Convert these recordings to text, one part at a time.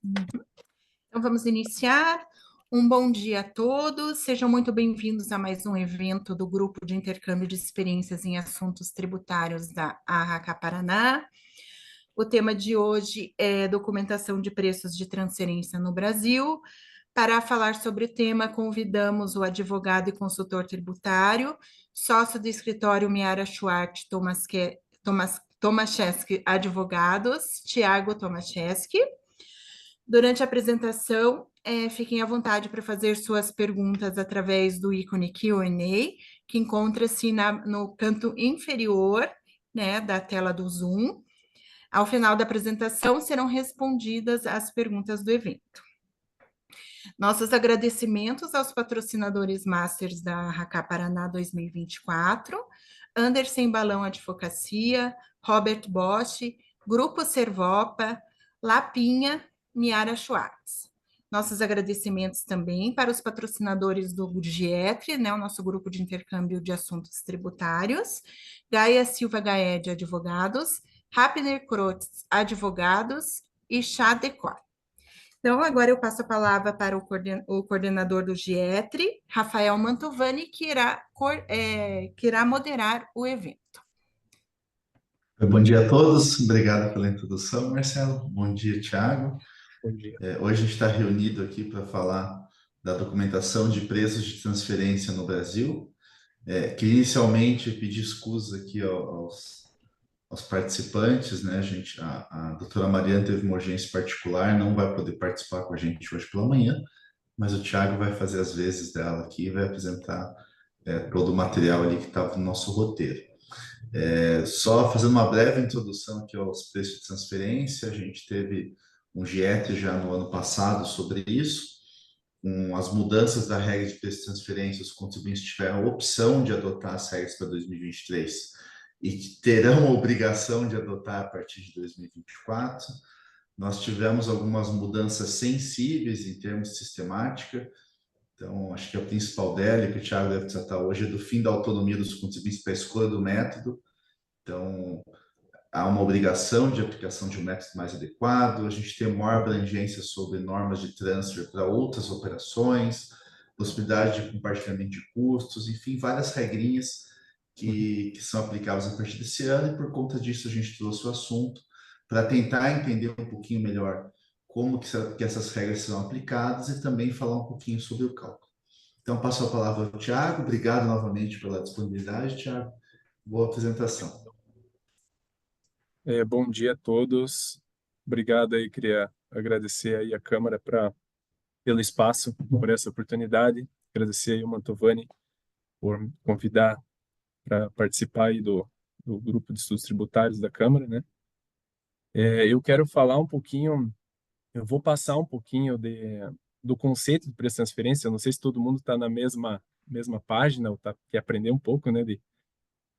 Então, vamos iniciar. Um bom dia a todos. Sejam muito bem-vindos a mais um evento do Grupo de Intercâmbio de Experiências em Assuntos Tributários da AHK Paraná. O tema de hoje é documentação de preços de transferência no Brasil. Para falar sobre o tema, convidamos o advogado e consultor tributário, sócio do escritório Miara Schwartz Tomaszewski Advogados, Tiago Tomaszewski. Durante a apresentação, fiquem à vontade para fazer suas perguntas através do ícone Q&A, que encontra-se no canto inferior, né, da tela do Zoom. Ao final da apresentação, serão respondidas as perguntas do evento. Nossos agradecimentos aos patrocinadores Masters da RACA Paraná 2024, Anderson Balão Advocacia, Robert Bosch, Grupo Servopa, Lapinha, Miara Schwartz. Nossos agradecimentos também para os patrocinadores do GIETRE, né, o nosso grupo de intercâmbio de assuntos tributários, Gaia Silva Gaed Advogados, Rapner Crotz Advogados e Chá Decor. Então, agora eu passo a palavra para o coordenador do GIETRE, Rafael Mantovani, que irá moderar o evento. Bom dia a todos, obrigado pela introdução, Marcelo. Bom dia, Thiago. Bom dia. Hoje a gente está reunido aqui para falar da documentação de preços de transferência no Brasil. Que inicialmente pedi escusa aqui aos participantes, né? A doutora Mariana teve uma urgência particular, não vai poder participar com a gente hoje pela manhã, mas o Thiago vai fazer as vezes dela aqui e vai apresentar todo o material ali que estava no nosso roteiro. Só fazendo uma breve introdução aqui aos preços de transferência, a gente teve um GIET já no ano passado sobre isso, com as mudanças da regra de preço de transferência, os contribuintes tiveram a opção de adotar as regras para 2023 e que terão a obrigação de adotar a partir de 2024. Nós tivemos algumas mudanças sensíveis em termos de sistemática. Então, acho que a principal dela, que o Thiago deve tratar hoje, é do fim da autonomia dos contribuintes para a escolha do método. Então, há uma obrigação de aplicação de um método mais adequado, a gente tem maior abrangência sobre normas de transfer para outras operações, possibilidade de compartilhamento de custos, enfim, várias regrinhas que são aplicáveis a partir desse ano, e por conta disso a gente trouxe o assunto para tentar entender um pouquinho melhor como que essas regras serão aplicadas e também falar um pouquinho sobre o cálculo. Então, passo a palavra ao Thiago. Obrigado novamente pela disponibilidade, Thiago. Boa apresentação. Bom dia a todos. Obrigado aí, queria agradecer aí a Câmara pelo espaço, por essa oportunidade. Agradecer aí o Mantovani por me convidar para participar aí do grupo de estudos tributários da Câmara, né? Eu quero falar um pouquinho, eu vou passar um pouquinho do conceito de preço de transferência. Eu não sei se todo mundo está na mesma página ou quer aprender um pouco, né, de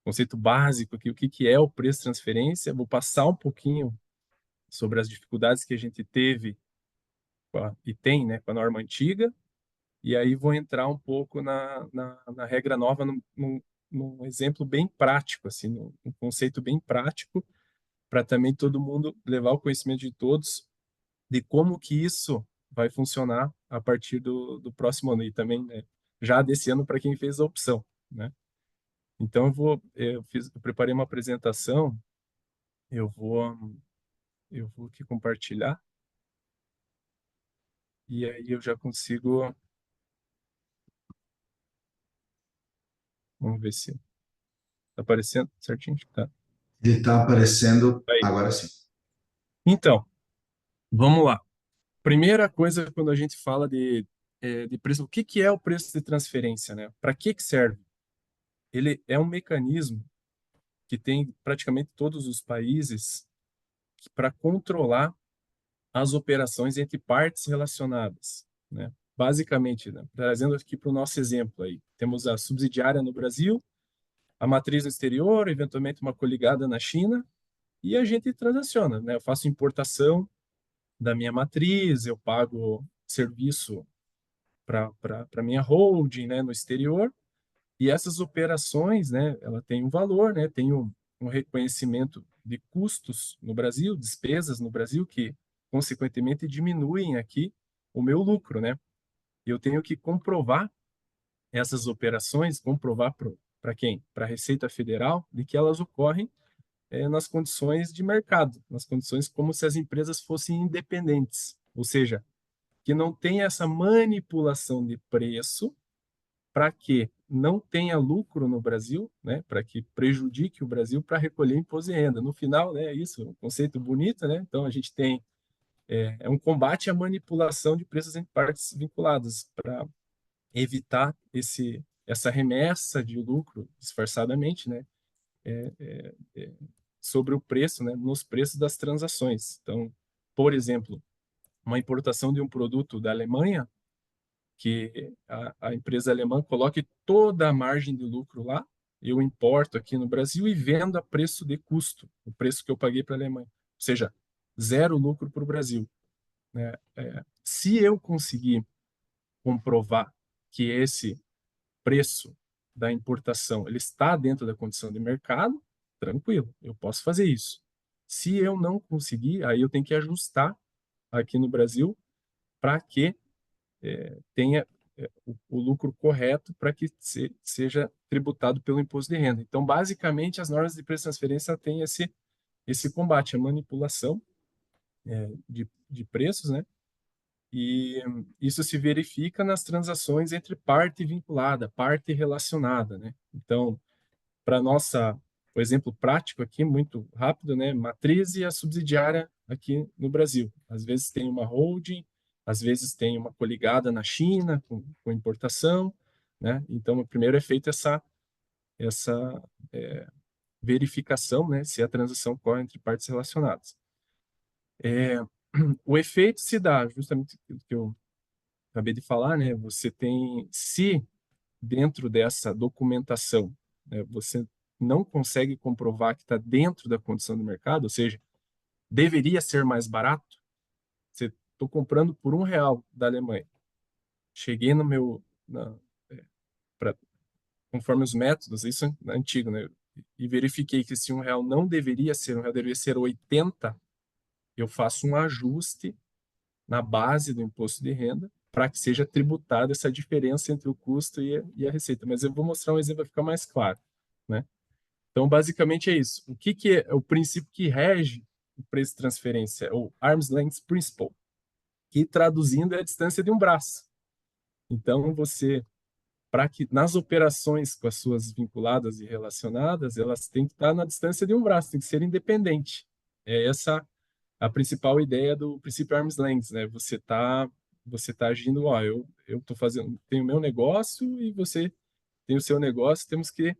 conceito básico aqui, o que é o preço de transferência. Vou passar um pouquinho sobre as dificuldades que a gente teve e tem, né, com a norma antiga, e aí vou entrar um pouco na regra nova, num exemplo bem prático, assim, num conceito bem prático, para também todo mundo levar o conhecimento de todos de como que isso vai funcionar a partir do próximo ano, e também, né, já desse ano para quem fez a opção, né? Então eu preparei uma apresentação, eu vou aqui compartilhar, e aí eu já consigo. Vamos ver se está aparecendo certinho. Tá. Ele está aparecendo Aí. agora sim. Então, vamos lá. Primeira coisa, quando a gente fala de preço, o que é o preço de transferência, né? Para que serve? Ele é um mecanismo que tem praticamente todos os países para controlar as operações entre partes relacionadas, né? Basicamente, né? Trazendo aqui para o nosso exemplo aí, temos a subsidiária no Brasil, a matriz no exterior, eventualmente uma coligada na China, e a gente transaciona, né? Eu faço importação da minha matriz, eu pago serviço para minha holding, né, no exterior, e essas operações, né, ela tem um valor, né, tem um reconhecimento de custos no Brasil, despesas no Brasil, que consequentemente, diminuem aqui o meu lucro, né? Eu tenho que comprovar essas operações, comprovar para quem? Para a Receita Federal, de que elas ocorrem nas condições de mercado, nas condições como se as empresas fossem independentes, ou seja, que não tem essa manipulação de preço para que não tenha lucro no Brasil, né, para que prejudique o Brasil para recolher imposto de renda. No final, né, isso, um conceito bonito, né? Então a gente tem um combate à manipulação de preços em partes vinculadas para evitar essa remessa de lucro disfarçadamente, né, sobre o preço, né, nos preços das transações. Então, por exemplo, uma importação de um produto da Alemanha, que a empresa alemã coloque toda a margem de lucro lá, eu importo aqui no Brasil e vendo a preço de custo, o preço que eu paguei para a Alemanha. Ou seja, zero lucro para o Brasil, né? Se eu conseguir comprovar que esse preço da importação ele está dentro da condição de mercado, tranquilo, eu posso fazer isso. Se eu não conseguir, aí eu tenho que ajustar aqui no Brasil para que tenha o lucro correto para que seja tributado pelo imposto de renda. Então, basicamente, as normas de preço de transferência têm esse combate, a manipulação de preços, né? E isso se verifica nas transações entre parte vinculada, parte relacionada, né? Então, para nossa, o exemplo prático aqui, muito rápido, né? Matriz e a subsidiária aqui no Brasil. Às vezes tem uma holding, às vezes tem uma coligada na China com importação, né? Então, primeiro é feita essa verificação, né? Se a transação ocorre entre partes relacionadas. O efeito se dá justamente o que eu acabei de falar, né? Você tem, se dentro dessa documentação, né, você não consegue comprovar que está dentro da condição do mercado, ou seja, deveria ser mais barato. Você estou comprando por R$1 da Alemanha. Cheguei no meu, conforme os métodos, isso é antigo, né? E verifiquei que esse R$1 não deveria ser R$1, deveria ser 80. Eu faço um ajuste na base do imposto de renda para que seja tributada essa diferença entre o custo e a receita. Mas eu vou mostrar um exemplo para ficar mais claro, né? Então, basicamente é isso. O que é o princípio que rege o preço de transferência? O Arm's Length Principle, que traduzindo é a distância de um braço. Então, para que nas operações com as suas vinculadas e relacionadas, elas têm que estar na distância de um braço, tem que ser independente. É essa a principal ideia do princípio Arm's Length, né? Você tá agindo, ó, eu tô fazendo, tenho o meu negócio e você tem o seu negócio, temos que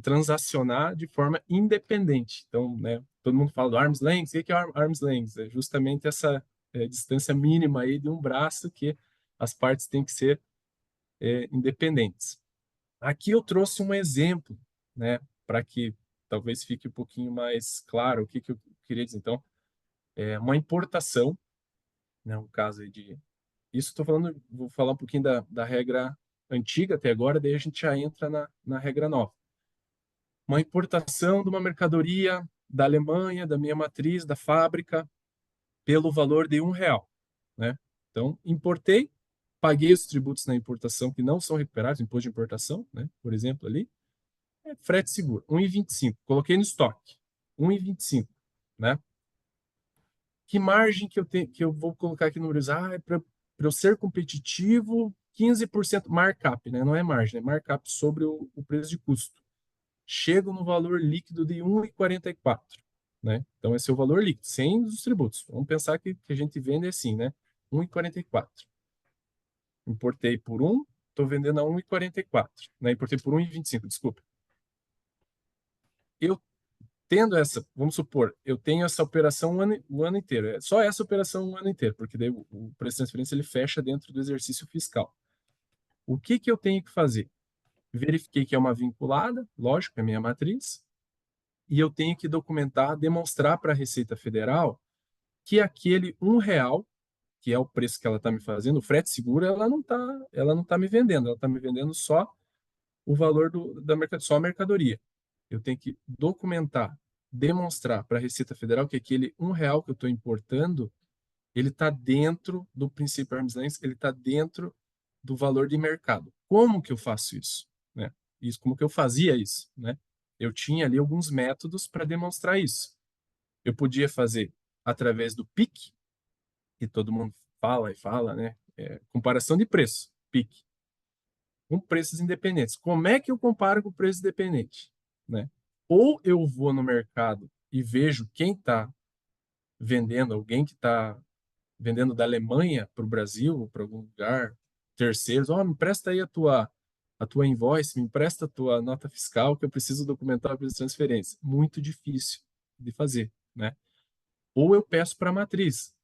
transacionar de forma independente. Então, né, todo mundo fala do Arm's Length. O que é Arm's Length? É justamente essa distância mínima aí de um braço que as partes têm que ser independentes. Aqui eu trouxe um exemplo, né, para que talvez fique um pouquinho mais claro o que eu queria dizer. Então, uma importação, né, um caso aí de... Isso estou falando, vou falar um pouquinho da regra antiga até agora, daí a gente já entra na regra nova. Uma importação de uma mercadoria da Alemanha, da minha matriz, da fábrica, pelo valor de R$1, né? Então, importei, paguei os tributos na importação que não são recuperados, imposto de importação, né? Por exemplo, ali, frete seguro, 1,25. Coloquei no estoque, 1,25, né? Que margem que eu vou colocar aqui no Brasil? Para eu ser competitivo, 15% markup, né? Não é margem, é markup sobre o preço de custo. Chego no valor líquido de 1,44, né? Então, esse é o valor líquido, sem os tributos. Vamos pensar que a gente vende assim, né? 1,44. Importei por 1, estou vendendo a 1,44. Né? Importei por 1,25, desculpa. Eu tendo essa, vamos supor, eu tenho essa operação o ano inteiro. É só essa operação o ano inteiro, porque daí o preço de transferência ele fecha dentro do exercício fiscal. O que eu tenho que fazer? Verifiquei que é uma vinculada, lógico, é minha matriz, e eu tenho que documentar, demonstrar para a Receita Federal que aquele R$1, que é o preço que ela está me fazendo, o frete seguro, ela não tá me vendendo, ela está me vendendo só o valor da mercadoria, só a mercadoria. Eu tenho que documentar demonstrar para a Receita Federal que aquele R$ 1 que eu estou importando, ele está dentro do princípio arm's length, ele está dentro do valor de mercado. Como que eu faço isso? Né? Como que eu fazia isso? Né? Eu tinha ali alguns métodos para demonstrar isso. Eu podia fazer através do PIC, que todo mundo fala e fala, né? Comparação de preço, PIC, com preços independentes. Como é que eu comparo com preço independente? Né? Ou eu vou no mercado e vejo quem está vendendo, alguém que está vendendo da Alemanha para o Brasil, para algum lugar, terceiros, me empresta aí a tua invoice, me empresta a tua nota fiscal que eu preciso documentar a transferência. Muito difícil de fazer, né? Ou eu peço para a matriz,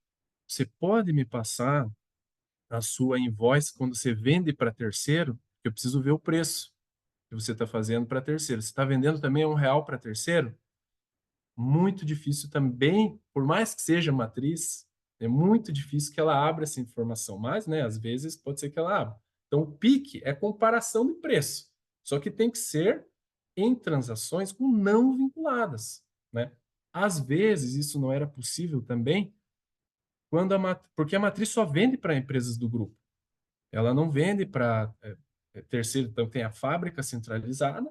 você pode me passar a sua invoice quando você vende para terceiro? Eu preciso ver o preço que você está fazendo para terceiro. Você está vendendo também a R$ 1 para terceiro? Muito difícil também, por mais que seja matriz, é muito difícil que ela abra essa informação, mas, né, às vezes pode ser que ela abra. Então, o PIC é comparação de preço, só que tem que ser em transações com não vinculadas, né? Às vezes isso não era possível também quando porque a matriz só vende para empresas do grupo. Ela não vende para terceiro, então tem a fábrica centralizada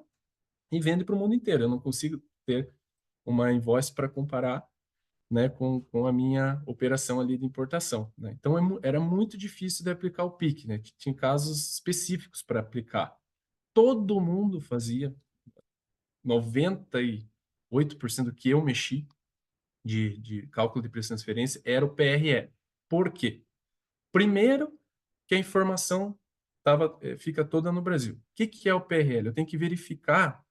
e vende para o mundo inteiro. Eu não consigo ter uma invoice para comparar, né, com a minha operação ali de importação, né? Então era muito difícil de aplicar o PIC, né? Tinha casos específicos para aplicar. Todo mundo fazia, 98% do que eu mexi de cálculo de preço de transferência era o PRL. Por quê? Primeiro, que a informação fica toda no Brasil. O que é o PRL? Eu tenho que verificar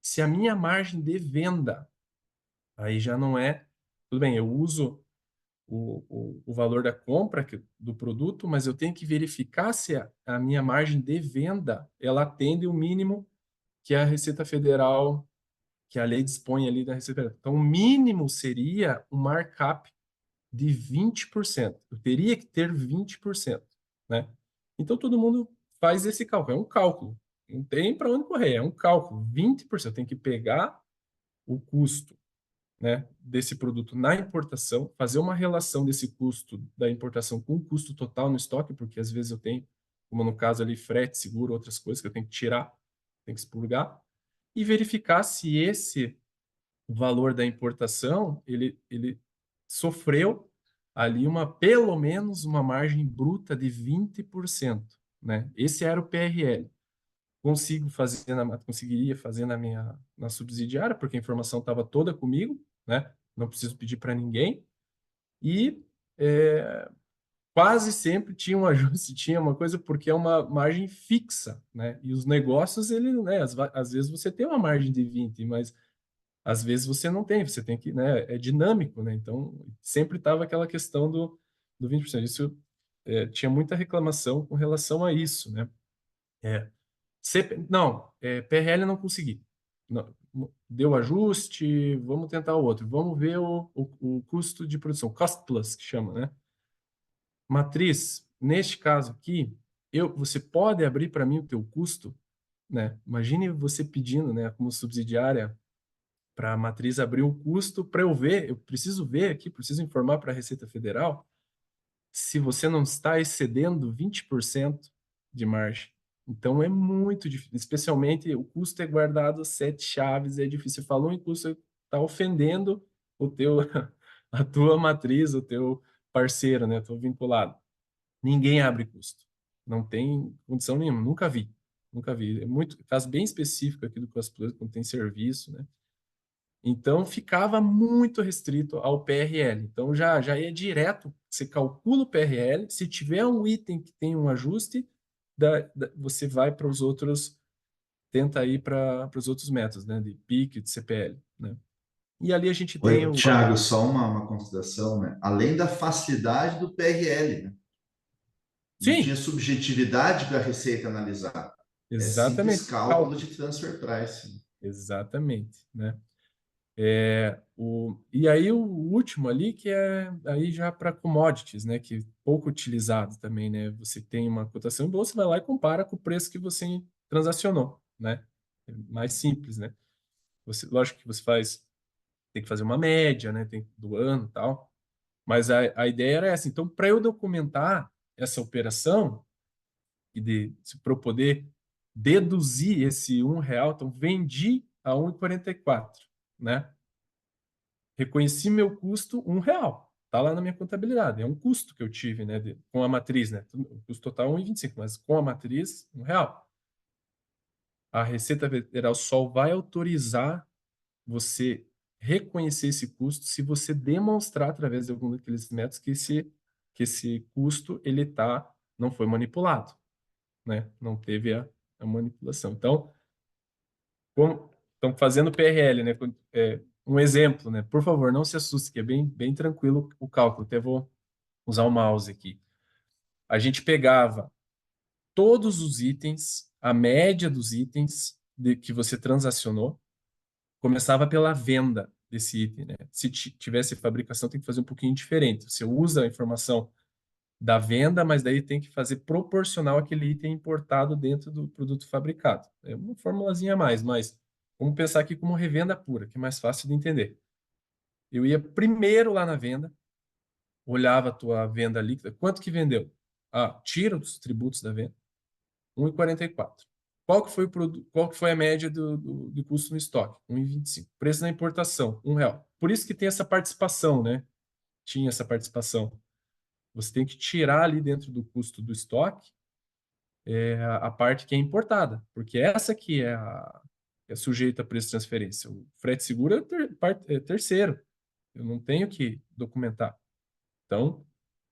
se a minha margem de venda, aí já não é, tudo bem, eu uso o valor da compra do produto, mas eu tenho que verificar se a minha margem de venda ela atende o mínimo que a Receita Federal, que a lei dispõe ali da Receita Federal. Então, o mínimo seria um markup de 20%. Eu teria que ter 20%, né? Então, todo mundo faz esse cálculo. É um cálculo. Não tem para onde correr. É um cálculo. 20%. Eu tenho que pegar o custo, né, desse produto na importação, fazer uma relação desse custo da importação com o custo total no estoque, porque às vezes eu tenho, como no caso ali, frete, seguro, outras coisas que eu tenho que tirar, tenho que expurgar, e verificar se esse valor da importação, ele sofreu ali pelo menos uma margem bruta de 20%, né? Esse era o PRL. Conseguiria fazer na subsidiária, porque a informação estava toda comigo, né? Não preciso pedir para ninguém. E quase sempre tinha um ajuste, tinha uma coisa, porque é uma margem fixa, né? E os negócios, né? Às vezes você tem uma margem de 20, mas às vezes você não tem, você tem que, né? É dinâmico, né? Então, sempre estava aquela questão do 20%. Isso tinha muita reclamação com relação a isso, né? Não, PRL não consegui. Não, deu ajuste, vamos tentar o outro. Vamos ver o custo de produção, cost plus, que chama, né? Matriz, neste caso aqui, você pode abrir para mim o teu custo, né? Imagine você pedindo, né, como subsidiária, para a matriz abrir o custo para eu ver, eu preciso ver aqui, preciso informar para a Receita Federal se você não está excedendo 20% de margem. Então é muito difícil, especialmente o custo é guardado 7 chaves, é difícil. Você falou em custo, está ofendendo a tua matriz, o teu parceiro, né? Estou vinculado. Ninguém abre custo. Não tem condição nenhuma, nunca vi. Nunca vi. É muito caso bem específico aqui do Cost Plus, quando tem serviço, né? Então ficava muito restrito ao PRL. Então já ia direto, você calcula o PRL, se tiver um item que tem um ajuste, você vai para os outros, tenta ir para os outros métodos, né, de PIC, de CPL, né? E ali a gente tem Oi, Thiago, só uma consideração, né? Além da facilidade do PRL, né? Não tinha Sim, subjetividade para a Receita analisar. É simples exatamente, cálculo cálculo. de transfer price. Exatamente, né? E aí o último ali, que é aí já para commodities, né, que é pouco utilizado também, né? Você tem uma cotação em bolsa, vai lá e compara com o preço que você transacionou, né? É mais simples, né? Lógico que você faz tem que fazer uma média, né? Do ano e tal. Mas a ideia era essa. Então, para eu documentar essa operação para eu poder deduzir esse R$ 1, então vendi a 1,44, né? Reconheci meu custo R$ 1. Tá lá na minha contabilidade. É um custo que eu tive, né? Com a matriz, né? O custo total é 1,25, mas com a matriz, R$ 1. A Receita Federal só vai autorizar você reconhecer esse custo se você demonstrar através de algum daqueles métodos que esse custo não foi manipulado, né? Não teve a manipulação. Então, estamos fazendo PRL, né? Um exemplo, né? Por favor, não se assuste, que é bem tranquilo o cálculo. Até vou usar o mouse aqui. A gente pegava todos os itens, a média dos itens que você transacionou, começava pela venda desse item, né? Se tivesse fabricação, tem que fazer um pouquinho diferente. Você usa a informação da venda, mas daí tem que fazer proporcional àquele item importado dentro do produto fabricado. É uma formulazinha a mais, mas vamos pensar aqui como revenda pura, que é mais fácil de entender. Eu ia primeiro lá na venda, olhava a tua venda líquida, quanto que vendeu? Tira os tributos da venda, 1,44. Qual que foi a média do custo no estoque? 1,25. Preço na importação, R$ 1. Por isso que tem essa participação, né? Tinha essa participação. Você tem que tirar ali dentro do custo do estoque a parte que é importada, porque essa que é sujeita a preço de transferência. O frete seguro é terceiro. Eu não tenho que documentar. Então,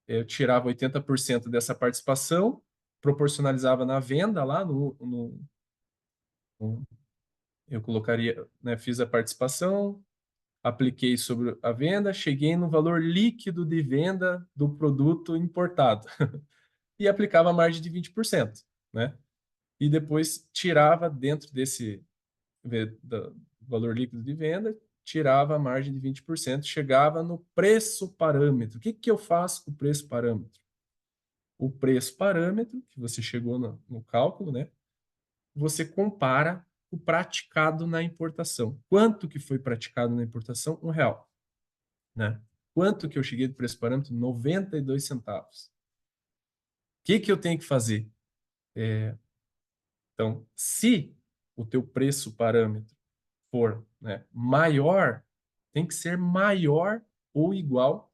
eu tirava 80% dessa participação, proporcionalizava na venda lá eu colocaria, né, fiz a participação, apliquei sobre a venda, cheguei no valor líquido de venda do produto importado e aplicava a margem de 20%, né? E depois tirava dentro desse do valor líquido de venda, tirava a margem de 20%, chegava no preço parâmetro. O que eu faço com o preço parâmetro? O preço parâmetro, que você chegou no cálculo, né? Você compara o praticado na importação. Quanto que foi praticado na importação? R$ 1, né? Quanto que eu cheguei do preço parâmetro? 92 centavos. O que eu tenho que fazer? Então, se o teu preço parâmetro for, né, maior, tem que ser maior ou igual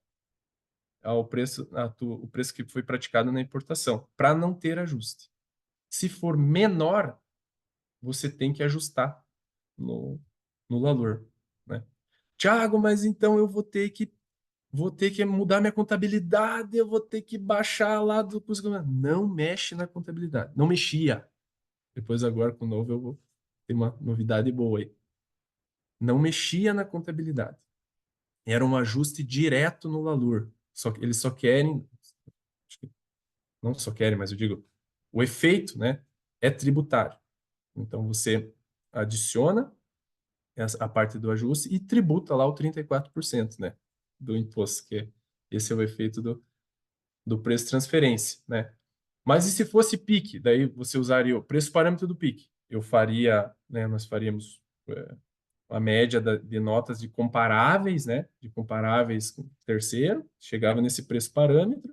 ao preço, o preço que foi praticado na importação, para não ter ajuste. Se for menor, você tem que ajustar no valor, né? Tiago, mas então eu vou ter que mudar minha contabilidade, eu vou ter que baixar lá do custo. Não mexe na contabilidade. Não mexia. Depois agora com o novo eu vou ter uma novidade boa aí. Não mexia na contabilidade. Era um ajuste direto no valor. Eles só querem, não só querem, mas eu digo, o efeito, né, é tributário. Então você adiciona a parte do ajuste e tributa lá o 34%, né, do imposto, esse é o efeito do preço de transferência, né? Mas e se fosse PIC? Daí você usaria o preço parâmetro do PIC. Nós faríamos a média de notas de comparáveis, né, de comparáveis com terceiro, chegava nesse preço parâmetro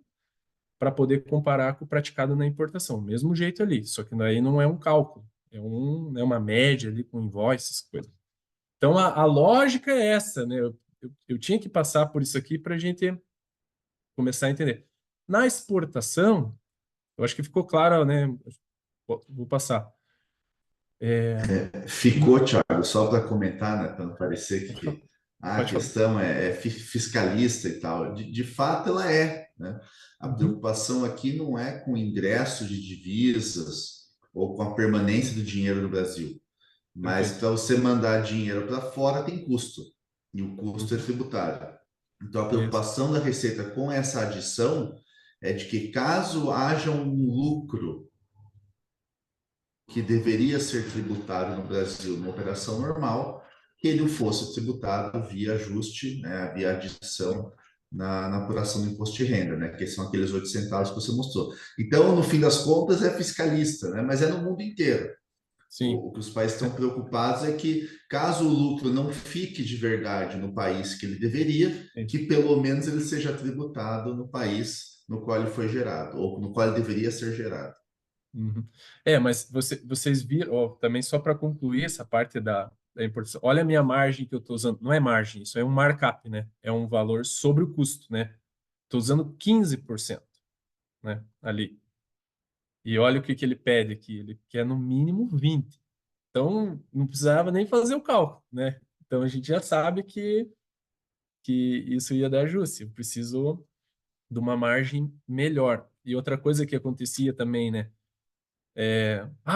para poder comparar com o praticado na importação. Mesmo jeito ali, só que daí não é um cálculo, é uma média ali com invoices, coisas. Então, a lógica é essa, né? Eu tinha que passar por isso aqui para a gente começar a entender. Na exportação, eu acho que ficou claro, né? Vou passar. Ficou, Thiago, só para comentar, né, para não parecer que a Pode falar. questão é fiscalista e tal. De fato, ela é, né? A preocupação aqui não é com o ingresso de divisas ou com a permanência do dinheiro no Brasil. Mas Perfeito. para você mandar dinheiro para fora tem custo, e o custo é tributário. Então a Isso. preocupação da Receita com essa adição é de que caso haja um lucro que deveria ser tributado no Brasil numa operação normal, que ele fosse tributado via ajuste, né, via adição na apuração do imposto de renda, né, que são aqueles 8 centavos que você mostrou. Então, no fim das contas, é fiscalista, né, mas é no mundo inteiro. sim. O que os países estão preocupados é que, caso o lucro não fique de verdade no país que ele deveria, Sim. que pelo menos ele seja tributado no país no qual ele foi gerado, ou no qual ele deveria ser gerado. Uhum. Mas vocês viram, ó, também só para concluir essa parte da importação, olha a minha margem que eu estou usando, não é margem, isso é um markup, né? É um valor sobre o custo, né? Estou usando 15%, né? Ali. E olha o que que ele pede aqui, ele quer no mínimo 20%. Então, não precisava nem fazer o cálculo, né? Então, a gente já sabe que isso ia dar ajuste. Eu preciso de uma margem melhor. E outra coisa que acontecia também, né?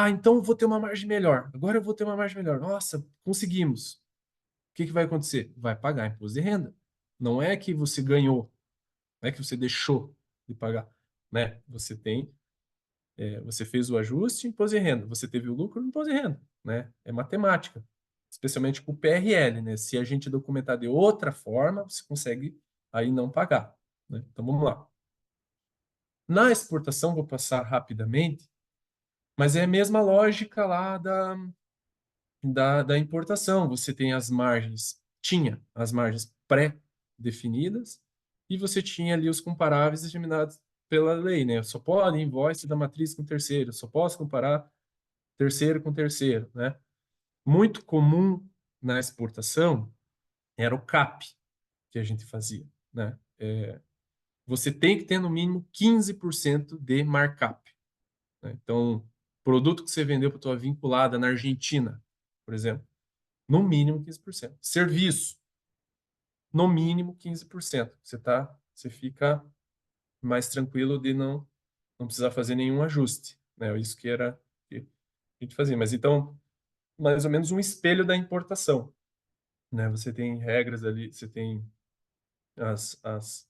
Então eu vou ter uma margem melhor. Agora eu vou ter uma margem melhor. Nossa, conseguimos. O que que vai acontecer? Vai pagar imposto de renda. Não é que você ganhou, não é que você deixou de pagar, né? Você fez o ajuste, imposto de renda. Você teve o lucro, imposto de renda, né? É matemática. Especialmente com o PRL, né? Se a gente documentar de outra forma, você consegue aí não pagar, né? Então vamos lá. Na exportação, vou passar rapidamente, mas é a mesma lógica lá da importação. Você tem as margens, tinha as margens pré-definidas e você tinha ali os comparáveis determinados pela lei, né? Só pode invoice da matriz com terceiro, só posso comparar terceiro com terceiro, né? Muito comum na exportação era o CAP que a gente fazia, né? Você tem que ter no mínimo 15% de markup, né? Então, produto que você vendeu para tua vinculada na Argentina, por exemplo, no mínimo 15%. Serviço, no mínimo 15%. Você fica mais tranquilo de não precisar fazer nenhum ajuste, né? Isso que a gente fazia. Mas então, mais ou menos um espelho da importação, né? Você tem regras ali, você tem as, as,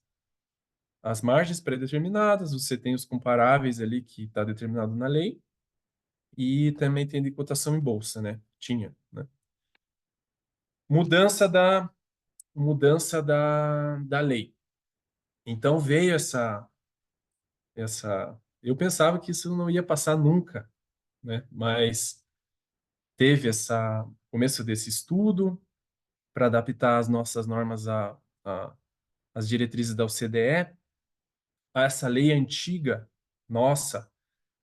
as margens pré-determinadas, você tem os comparáveis ali que está determinado na lei e também tem de cotação em bolsa, né? Tinha, né? Mudança da lei. Então veio eu pensava que isso não ia passar nunca, né? Mas teve essa começo desse estudo para adaptar as nossas normas às diretrizes da OCDE, a essa lei antiga nossa,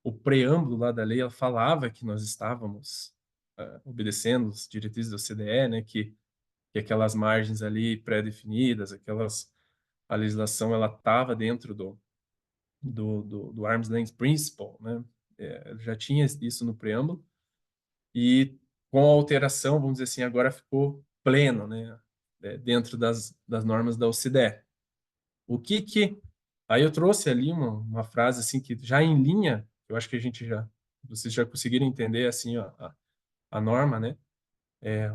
o preâmbulo lá da lei, ela falava que nós estávamos obedecendo as diretrizes da OCDE, né? Que aquelas margens ali pré-definidas, a legislação ela estava dentro do Arm's Length Principle, né? Já tinha isso no preâmbulo e com a alteração, vamos dizer assim, agora ficou pleno, né? Dentro das normas da OCDE. O que que... Aí eu trouxe ali uma frase assim que já em linha, eu acho que vocês já conseguiram entender assim ó, a norma, né?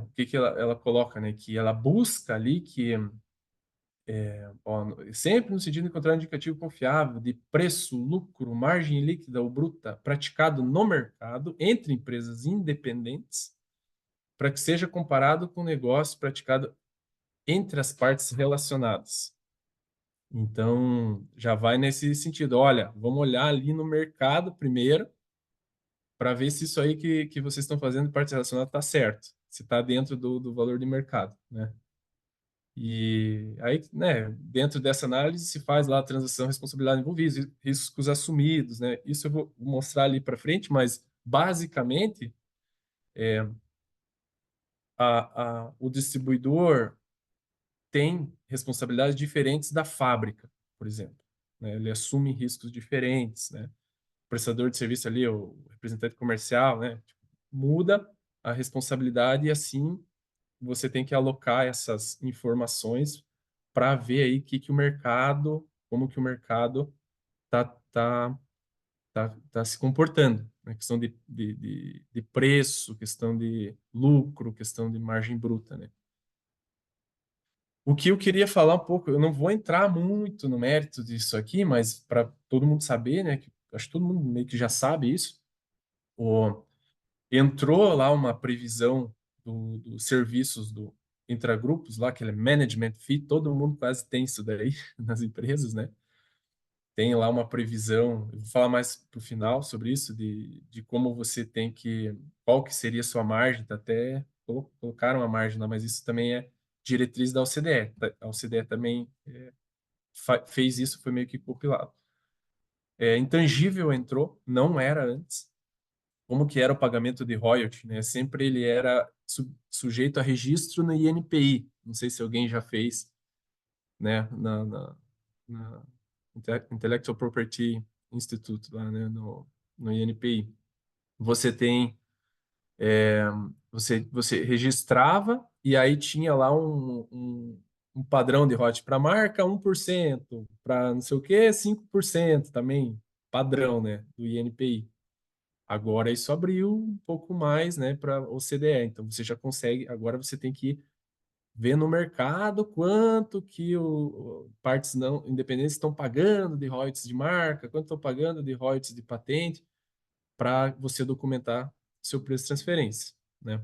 O que que ela coloca, né? Que ela busca ali que sempre no sentido de encontrar um indicativo confiável de preço, lucro, margem líquida ou bruta praticado no mercado entre empresas independentes, para que seja comparado com o negócio praticado entre as partes relacionadas. Então, já vai nesse sentido. Olha, vamos olhar ali no mercado primeiro, para ver se isso aí que vocês estão fazendo de parte relacionada está certo, se está dentro do valor de mercado, né? E aí, né, dentro dessa análise se faz lá a transação, responsabilidade envolvida, riscos assumidos, né? Isso eu vou mostrar ali para frente, mas basicamente o distribuidor tem responsabilidades diferentes da fábrica, por exemplo, né? Ele assume riscos diferentes, né? O prestador de serviço ali, o representante comercial, né? Tipo, muda a responsabilidade e assim você tem que alocar essas informações para ver aí como que o mercado tá se comportando, né? Questão de preço, questão de lucro, questão de margem bruta, né? O que eu queria falar um pouco, eu não vou entrar muito no mérito disso aqui, mas para todo mundo saber, né? Que acho que todo mundo meio que já sabe isso. Entrou lá uma previsão dos serviços do intragrupos lá, aquele management fee, todo mundo quase tem isso daí nas empresas, né? tem lá uma previsão, eu vou falar mais para o final sobre isso, de como você tem que, qual que seria a sua margem, tá até colocaram a margem lá, mas isso também é diretriz da OCDE. A OCDE também fez isso, foi meio que compilado. Intangível entrou, não era antes. Como que era o pagamento de royalty, né? Sempre ele era sujeito a registro no INPI. Não sei se alguém já fez, né? Na Intellectual Property Institute, lá, né? No INPI. Você tem... você registrava e aí tinha lá um padrão de royalties para marca 1%, para não sei o quê, 5% também, padrão, né, do INPI. Agora isso abriu um pouco mais, né, para o OCDE. Então você já consegue, agora você tem que ver no mercado quanto que partes não independentes estão pagando de royalties de marca, quanto estão pagando de royalties de patente, para você documentar seu preço de transferência, né?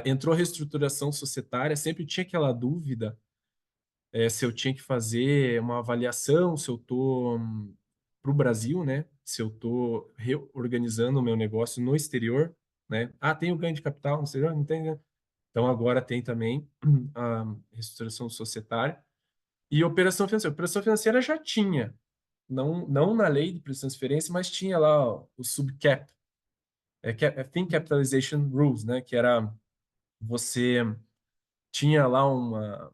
Entrou a reestruturação societária, sempre tinha aquela dúvida se eu tinha que fazer uma avaliação, se eu estou para o Brasil, né? Se eu estou reorganizando o meu negócio no exterior, né? Tem o ganho de capital no exterior? Não tem, né? Então agora tem também a reestruturação societária e operação financeira. Operação financeira já tinha, não na lei de preço de transferência, mas tinha lá ó, o subcap, Thin Capitalization Rules, né? Que era você tinha lá uma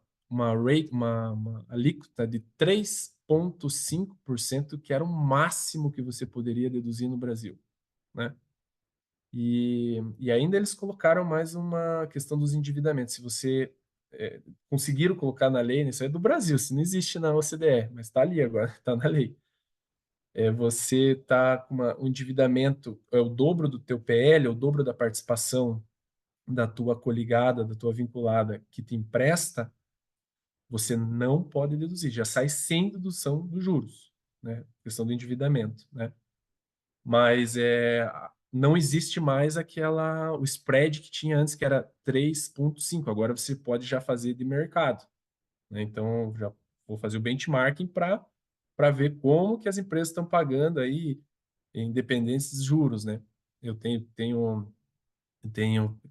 alíquota de 3,5%, que era o máximo que você poderia deduzir no Brasil, né? E ainda eles colocaram mais uma questão dos endividamentos. Se você conseguiram colocar na lei, né, isso é do Brasil, isso não existe na OCDE, mas está ali agora, está na lei. Você está com um endividamento, é o dobro do teu PL, é o dobro da participação da tua coligada, da tua vinculada que te empresta, você não pode deduzir, já sai sem dedução dos juros, né? Questão do endividamento, né? Mas não existe mais o spread que tinha antes, que era 3,5. Agora você pode já fazer de mercado, né? Então, já vou fazer o benchmarking para ver como que as empresas estão pagando aí, independentes dos juros, né? Eu tenho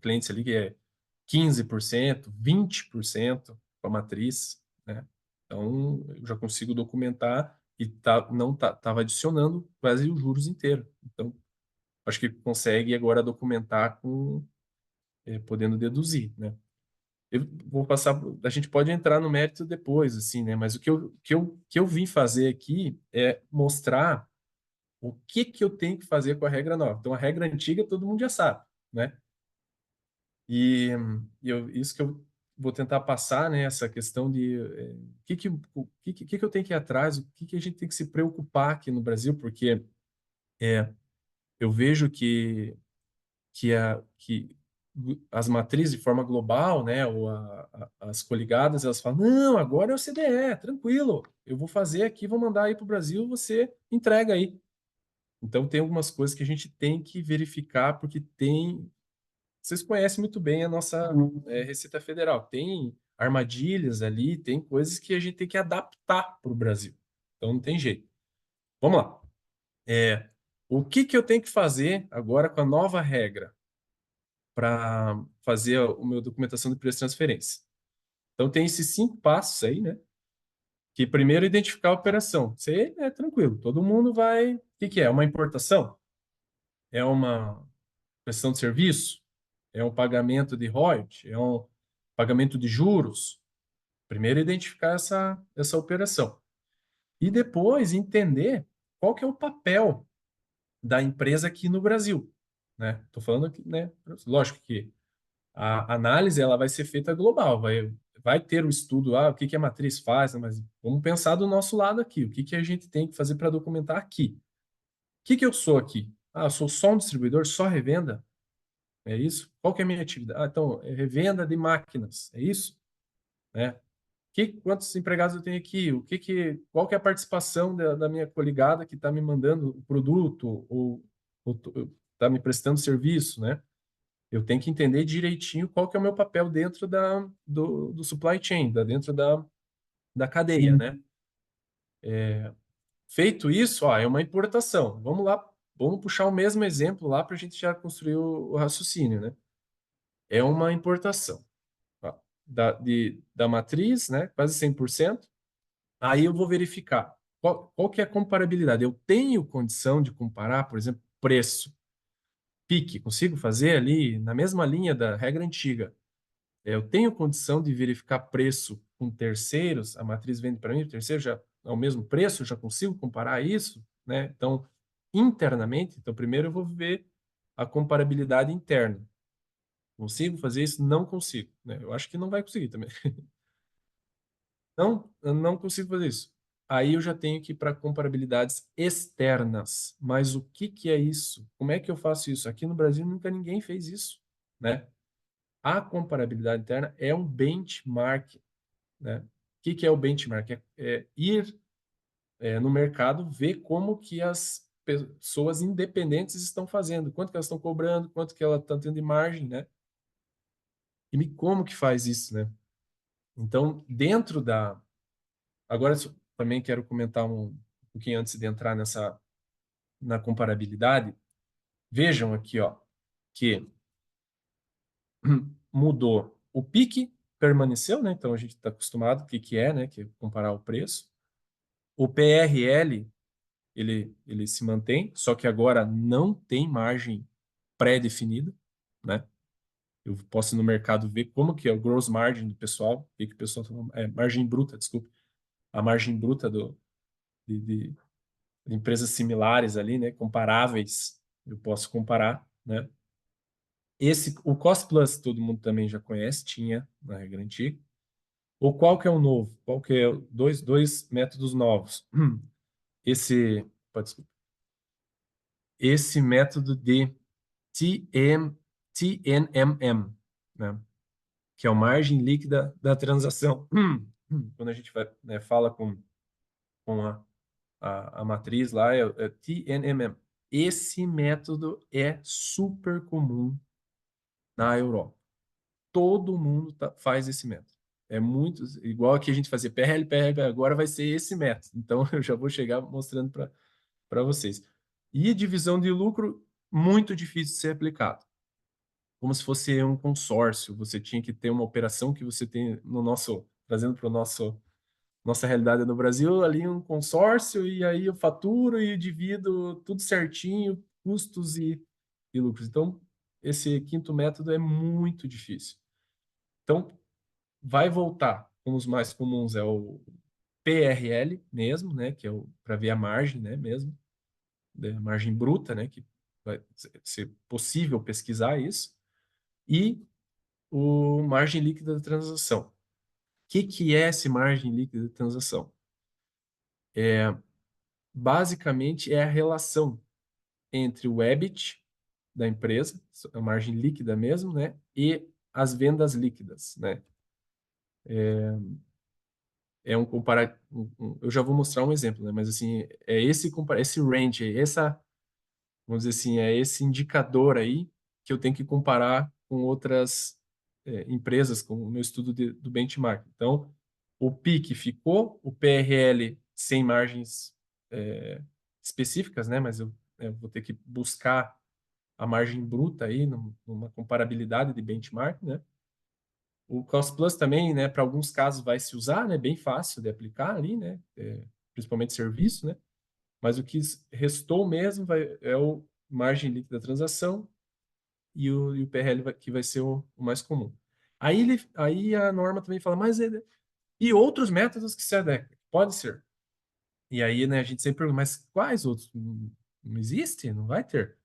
clientes ali que é 15%, 20% com a matriz, né? Então, eu já consigo documentar e não estava adicionando quase os juros inteiro. Então, acho que consegue agora documentar podendo deduzir, né? Eu vou passar, a gente pode entrar no mérito depois, assim, né? Mas o que eu vim fazer aqui é mostrar o que eu tenho que fazer com a regra nova. Então, a regra antiga todo mundo já sabe, né? E isso que eu vou tentar passar, né, essa questão de o que eu tenho que ir atrás, o que a gente tem que se preocupar aqui no Brasil, porque eu vejo que as matrizes de forma global, né, ou as coligadas, elas falam, não, agora é o CDE, tranquilo, eu vou fazer aqui, vou mandar aí para o Brasil, você entrega aí. Então tem algumas coisas que a gente tem que verificar, porque vocês conhecem muito bem a nossa Receita Federal. Tem armadilhas ali, tem coisas que a gente tem que adaptar para o Brasil. Então não tem jeito. Vamos lá. O que eu tenho que fazer agora com a nova regra para fazer a minha documentação de preço de transferência? Então tem esses 5 passos aí, né? Que primeiro identificar a operação. Você é tranquilo, todo mundo vai. O que é? Uma importação? É uma prestação de serviço? É um pagamento de royalties? É um pagamento de juros? Primeiro, identificar essa operação. E depois, entender qual que é o papel da empresa aqui no Brasil, né? Estou falando aqui, né? Lógico que a análise ela vai ser feita global, vai ter o estudo, o que a matriz faz, né? Mas vamos pensar do nosso lado aqui, o que a gente tem que fazer para documentar aqui. O que eu sou aqui? Eu sou só um distribuidor, só revenda? É isso? Qual que é a minha atividade? Então, é revenda de máquinas, é isso? Né? Quantos empregados eu tenho aqui? Qual que é a participação da minha coligada que está me mandando o produto ou está me prestando serviço, né? Eu tenho que entender direitinho qual que é o meu papel dentro do supply chain, dentro da cadeia, né? Feito isso, ó, é uma importação. Vamos lá, vamos puxar o mesmo exemplo lá para a gente já construir o raciocínio, né? É uma importação, ó, da matriz, né? Quase 100%. Aí eu vou verificar qual que é a comparabilidade. Eu tenho condição de comparar, por exemplo, preço, pique. Consigo fazer ali na mesma linha da regra antiga. Eu tenho condição de verificar preço com terceiros, a matriz vende para mim, o terceiro já é o mesmo preço, eu já consigo comparar isso, né? Então, internamente, então primeiro eu vou ver a comparabilidade interna. Consigo fazer isso? Não consigo, né? Eu acho que não vai conseguir também. Não, eu não consigo fazer isso. Aí eu já tenho que ir para comparabilidades externas. Mas o que que é isso? Como é que eu faço isso? Aqui no Brasil nunca ninguém fez isso, né? A comparabilidade interna é um benchmark, né? O que que é o benchmark? É ir no mercado, ver como que as pessoas independentes estão fazendo, quanto que elas estão cobrando, quanto que ela está tendo de margem, né? Como que faz isso, né? Então, dentro da... Agora, também quero comentar um pouquinho antes de entrar na comparabilidade. Vejam aqui, ó, que mudou. O pique permaneceu, né? Então, a gente está acostumado, o que que é, né? Que é comparar o preço. O PRL, ele se mantém, só que agora não tem margem pré-definida, né? Eu posso ir no mercado ver como que é o gross margin do pessoal, o que que o pessoal tá falando, margem bruta, desculpe, a margem bruta de empresas similares ali, né, comparáveis, eu posso comparar, né? O Cost Plus todo mundo também já conhece, tinha na regra antiga. Ou qual que é o novo? Qual que é dois métodos novos? Desculpa, esse método de TNMM, né? Que é a margem líquida da transação. Quando a gente vai, né, fala com a matriz lá, é TNMM. Esse método é super comum na Europa. Todo mundo faz esse método. É muito igual que a gente fazia PRL, agora vai ser esse método. Então, eu já vou chegar mostrando para vocês. E divisão de lucro, muito difícil de ser aplicado. Como se fosse um consórcio. Você tinha que ter uma operação que você tem no nosso, trazendo para o nossa realidade no Brasil, ali um consórcio, e aí eu faturo e divido tudo certinho, custos e lucros. Então, esse quinto método é muito difícil. Então, vai voltar com os mais comuns, é o PRL mesmo, né, que é para ver a margem, né, mesmo, a margem bruta, né, que vai ser possível pesquisar isso, e o margem líquida da transação. O que é esse margem líquida da transação? Basicamente, é a relação entre o EBIT da empresa, a margem líquida mesmo, né, e as vendas líquidas, né? É um comparar, eu já vou mostrar um exemplo, né? Mas assim, esse range, vamos dizer assim, é esse indicador aí que eu tenho que comparar com outras empresas, com o meu estudo do benchmark. Então, o PIC ficou, o PRL sem margens específicas, né? Mas eu vou ter que buscar a margem bruta aí numa comparabilidade de benchmark, né? O Cost Plus também, né, para alguns casos vai se usar, né, bem fácil de aplicar ali, né, principalmente serviço, né, mas o que restou mesmo é o margem líquida da transação e o PRL que vai ser o mais comum. Aí a norma também fala, e outros métodos que se adequam? Pode ser. E aí, né, a gente sempre pergunta, mas quais outros? Não existe? Não vai ter?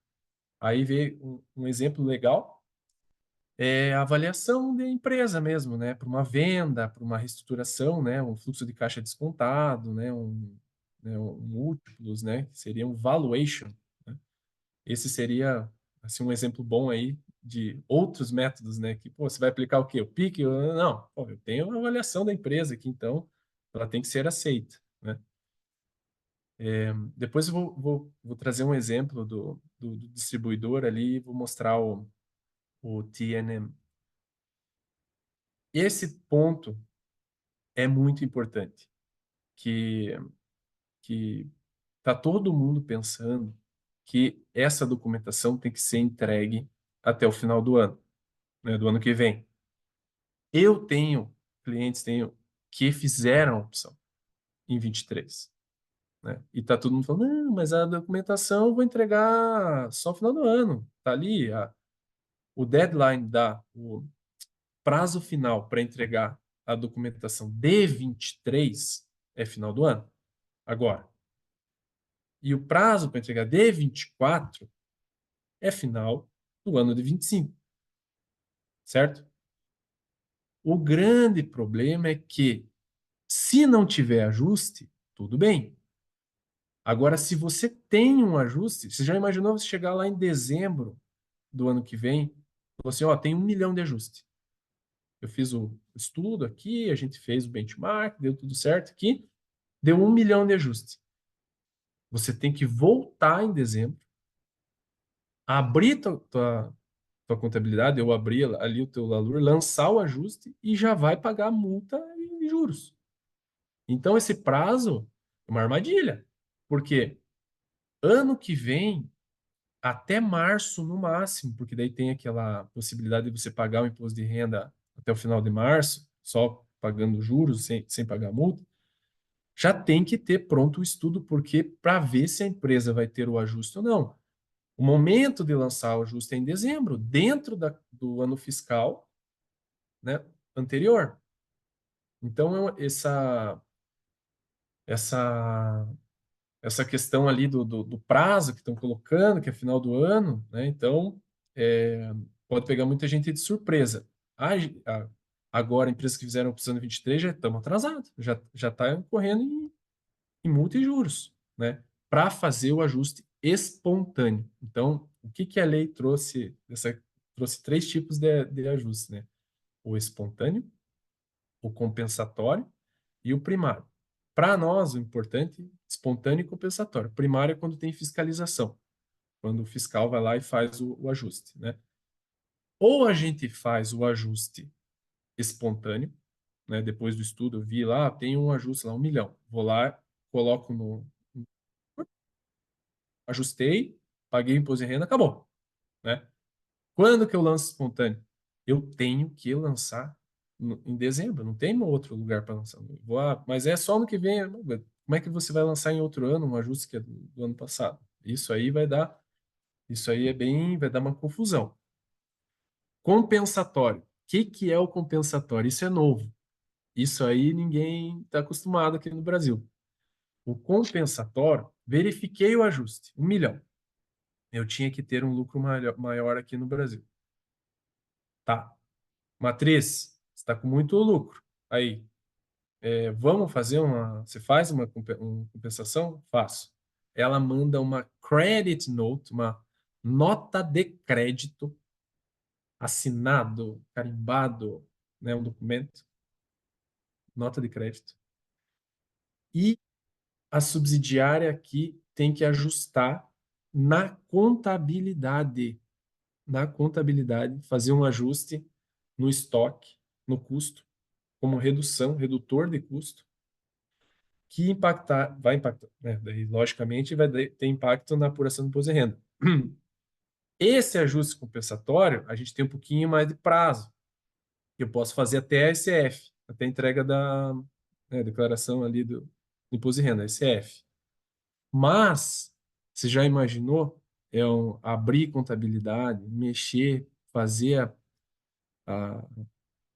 Aí vê um exemplo legal, é a avaliação de empresa mesmo, né? Para uma venda, para uma reestruturação, né? Um fluxo de caixa descontado, um múltiplos, né? Que seria um valuation, né? Esse seria assim um exemplo bom aí de outros métodos, né? Que pô, você vai aplicar o quê? O PIC? Não, pô, eu tenho uma avaliação da empresa aqui, então ela tem que ser aceita, né? Depois eu vou trazer um exemplo do distribuidor ali e vou mostrar o TNM. Esse ponto é muito importante, que tá todo mundo pensando que essa documentação tem que ser entregue até o final do ano, né, do ano que vem. Eu tenho clientes que fizeram a opção em 23, né? E tá todo mundo falando, não, mas a documentação eu vou entregar só no final do ano. Tá ali o deadline o prazo final para entregar a documentação de 23 é final do ano. Agora, e o prazo para entregar de 24 é final do ano de 25, certo? O grande problema é que, se não tiver ajuste, tudo bem. Agora, se você tem um ajuste, você já imaginou você chegar lá em dezembro do ano que vem, e falar assim, ó, tem 1 milhão de ajuste. Eu fiz o estudo aqui, a gente fez o benchmark, deu tudo certo aqui, deu 1 milhão de ajuste. Você tem que voltar em dezembro, abrir tua contabilidade, eu abri ali o teu Lalur, lançar o ajuste e já vai pagar a multa e juros. Então, esse prazo é uma armadilha. Porque ano que vem, até março no máximo, porque daí tem aquela possibilidade de você pagar o imposto de renda até o final de março, só pagando juros, sem pagar multa, já tem que ter pronto o estudo, porque para ver se a empresa vai ter o ajuste ou não. O momento de lançar o ajuste é em dezembro, dentro do ano fiscal, né, anterior. Então, essa, essa questão ali do prazo que estão colocando, que é final do ano, né? Então, pode pegar muita gente de surpresa. Ah, agora, empresas que fizeram a opção de 23 já estamos atrasados, já está correndo em multa e juros, né? Para fazer o ajuste espontâneo. Então, o que que a lei trouxe? Trouxe 3 tipos de ajuste, né? O espontâneo, o compensatório e o primário. Para nós, o importante, espontâneo e compensatório. Primário é quando tem fiscalização, quando o fiscal vai lá e faz o ajuste, né? Ou a gente faz o ajuste espontâneo, né? Depois do estudo, eu vi lá, tem um ajuste lá, 1 milhão. Vou lá, coloco ajustei, paguei o imposto de renda, acabou, né? Quando que eu lanço espontâneo? Eu tenho que lançar em dezembro, não tem outro lugar para lançar. Mas é só no que vem. Como é que você vai lançar em outro ano um ajuste que é do ano passado? Isso aí vai dar uma confusão. Compensatório. O que é o compensatório? Isso é novo. Isso aí ninguém está acostumado aqui no Brasil. O compensatório, verifiquei o ajuste, 1 milhão. Eu tinha que ter um lucro maior aqui no Brasil. Tá. Matriz, está com muito lucro. Aí, vamos fazer Você faz uma compensação? Faço. Ela manda uma credit note, uma nota de crédito, assinado, carimbado, né, um documento, nota de crédito. E a subsidiária aqui tem que ajustar na contabilidade. Na contabilidade, fazer um ajuste no estoque, no custo, como redutor de custo, que vai impactar, né? Daí, logicamente, vai ter impacto na apuração do imposto de renda. Esse ajuste compensatório, a gente tem um pouquinho mais de prazo, que eu posso fazer até a SF, até a entrega da, né, declaração ali do imposto de renda, SF. Mas, você já imaginou abrir contabilidade, mexer, fazer a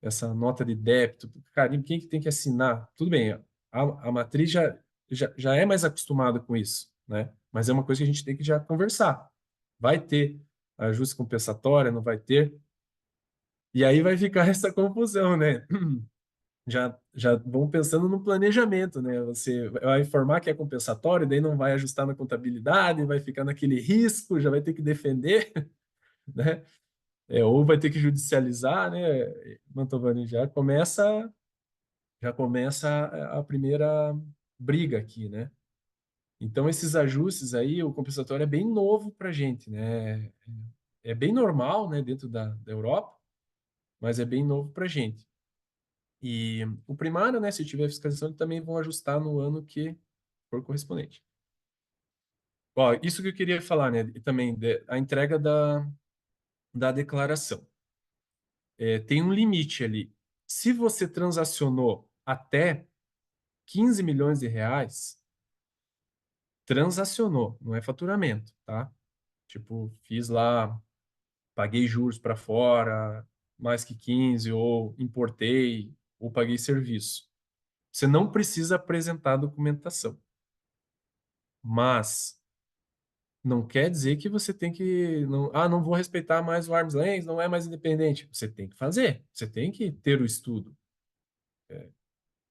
essa nota de débito, carimbo, quem que tem que assinar? Tudo bem, a matriz já é mais acostumada com isso, né? Mas é uma coisa que a gente tem que já conversar. Vai ter ajuste compensatório, não vai ter? E aí vai ficar essa confusão, né? Já vão pensando no planejamento, né? Você vai informar que é compensatório, daí não vai ajustar na contabilidade, vai ficar naquele risco, já vai ter que defender, né? Ou vai ter que judicializar, né? Mantovani já começa a primeira briga aqui, né? Então, esses ajustes aí, o compensatório é bem novo para a gente, né? É bem normal, né, dentro da Europa, mas é bem novo para a gente. E o primário, né, se tiver fiscalização, eles também vão ajustar no ano que for correspondente. Ó, isso que eu queria falar, né? E também a entrega da declaração. Tem um limite ali. Se você transacionou até 15 milhões de reais, transacionou, não é faturamento, tá? Tipo, fiz lá, paguei juros para fora, mais que 15, ou importei, ou paguei serviço. Você não precisa apresentar a documentação. Mas não quer dizer que você tem que. Não, não vou respeitar mais o arm's length, não é mais independente. Você tem que fazer, você tem que ter o estudo.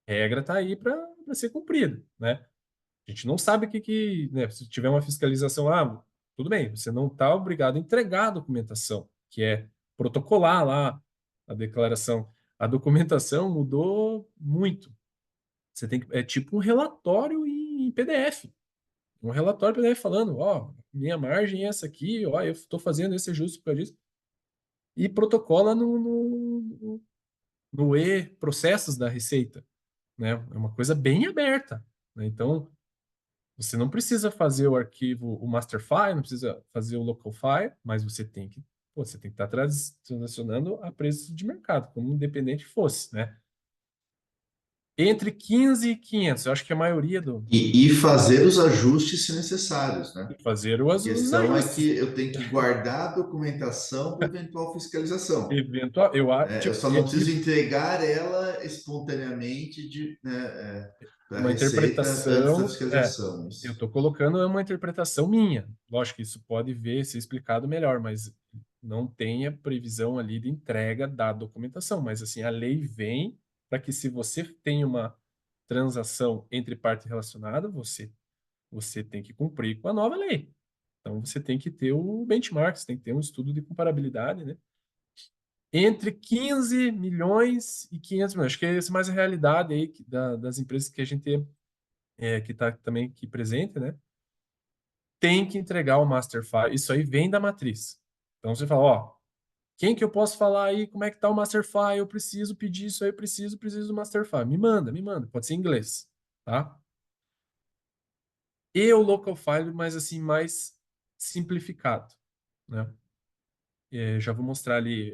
Regra está aí para ser cumprida, né? A gente não sabe né, se tiver uma fiscalização, tudo bem, você não está obrigado a entregar a documentação, que é protocolar lá a declaração. A documentação mudou muito. Você tem que, é tipo um relatório em PDF. Um relatório PDF falando, minha margem é essa aqui, eu estou fazendo esse ajuste por causa disso. E protocola no e-processos da Receita, né? É uma coisa bem aberta, né? Então, você não precisa fazer o arquivo, o master file, não precisa fazer o local file, mas você tem que estar transacionando a preço de mercado, como independente fosse, né? Entre 15 e 500, eu acho que a maioria E fazer os ajustes se necessários, né? fazer A os questão é ajustes. que eu tenho que guardar a documentação para eventual fiscalização. Eventual, Eu tipo, só não preciso entregar ela espontaneamente para a uma Receita antes da interpretação, fiscalização. eu Isso. estou colocando uma interpretação minha. Lógico que isso pode ser explicado melhor, mas não tem a previsão ali de entrega da documentação. Mas assim, a lei vem para que se você tem uma transação entre partes relacionadas, você tem que cumprir com a nova lei. Então você tem que ter o benchmark, você tem que ter um estudo de comparabilidade, né? Entre 15 milhões e 500 milhões. Acho que essa é mais a realidade aí das empresas que a gente que está também aqui presente, né? Tem que entregar o master file. Isso aí vem da matriz. Então você fala, quem que eu posso falar aí? Como é que tá o master file? Eu preciso pedir isso aí, preciso do master file. Me manda. Pode ser em inglês, tá? E o local file, mas assim, mais simplificado, né? Já vou mostrar ali.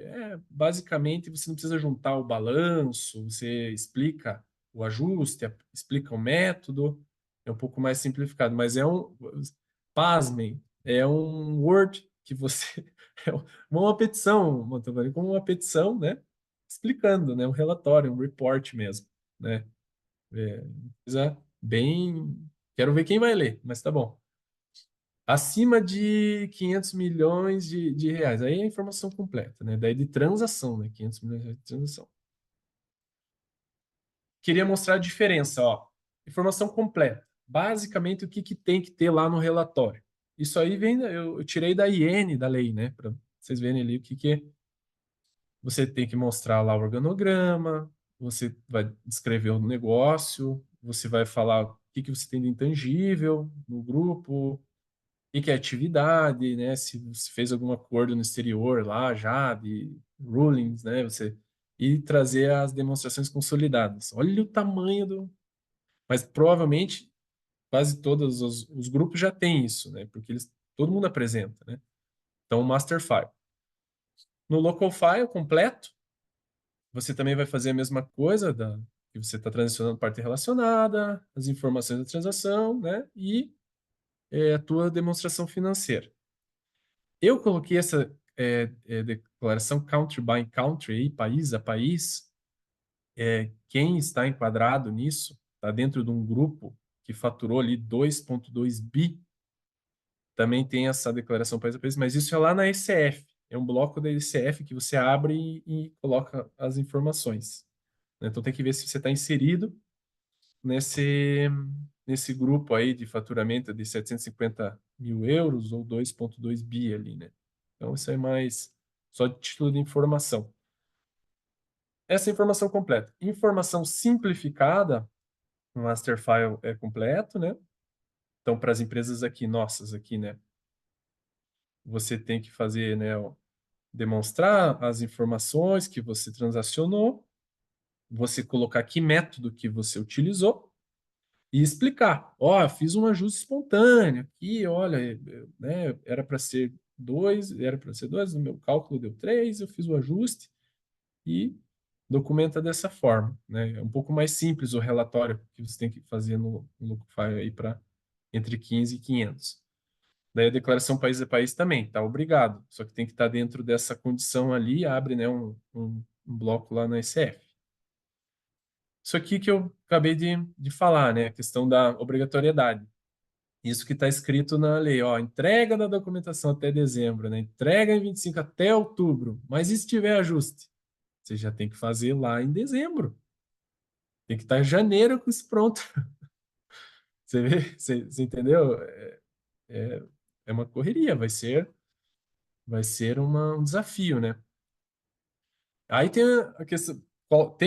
Basicamente, você não precisa juntar o balanço, você explica o ajuste, explica o método, é um pouco mais simplificado, mas pasmem, é um Word que você, é uma petição, Mantovani, como uma petição, né? Explicando, né? Um relatório, um report mesmo, né? Coisa bem. Quero ver quem vai ler, mas tá bom. Acima de 500 milhões de reais. Aí é a informação completa, né? Daí de transação, né? 500 milhões de reais de transação. Queria mostrar a diferença, ó. Informação completa. Basicamente, o que tem que ter lá no relatório. Isso aí vem, eu tirei da IN da lei, né? Para vocês verem ali o que é. Você tem que mostrar lá o organograma, você vai descrever o negócio, você vai falar o que você tem de intangível no grupo, que é atividade, né? Se você fez algum acordo no exterior lá já, de rulings, né? E trazer as demonstrações consolidadas. Olha o tamanho do. Mas provavelmente quase todos os grupos já têm isso, né? Porque todo mundo apresenta, né? Então, o master file. No local file completo, você também vai fazer a mesma coisa que você está transacionando parte relacionada, as informações da transação, né? E a tua demonstração financeira. Eu coloquei essa declaração country by country, aí, país a país. Quem está enquadrado nisso está dentro de um grupo que faturou ali 2,2 bi. Também tem essa declaração país a país, mas isso é lá na ECF. É um bloco da ECF que você abre e coloca as informações, né? Então tem que ver se você está inserido nesse grupo aí de faturamento de 750 mil euros ou 2,2 bi ali, né? Então, isso é mais só de título de informação. Essa é a informação completa. Informação simplificada, o master file é completo, né? Então, para as empresas aqui, nossas aqui, né? Você tem que fazer, né? Demonstrar as informações que você transacionou, você colocar que método que você utilizou, e explicar, ó, fiz um ajuste espontâneo aqui, olha, né, era para ser 2, no meu cálculo deu 3, eu fiz o ajuste e documenta dessa forma, né? É um pouco mais simples o relatório que você tem que fazer no Lookfile aí para entre 15 e 500. Daí a declaração país a país também, tá obrigado, só que tem que estar dentro dessa condição ali, abre, né, um bloco lá na SF. Isso aqui que eu acabei de falar, né, a questão da obrigatoriedade. Isso que está escrito na lei, ó, entrega da documentação até dezembro, né, entrega em 25 até outubro, mas e se tiver ajuste? Você já tem que fazer lá em dezembro. Tem que estar em janeiro com isso pronto. Você vê? Você entendeu? É, é uma correria, vai ser um desafio, né? Aí tem a questão,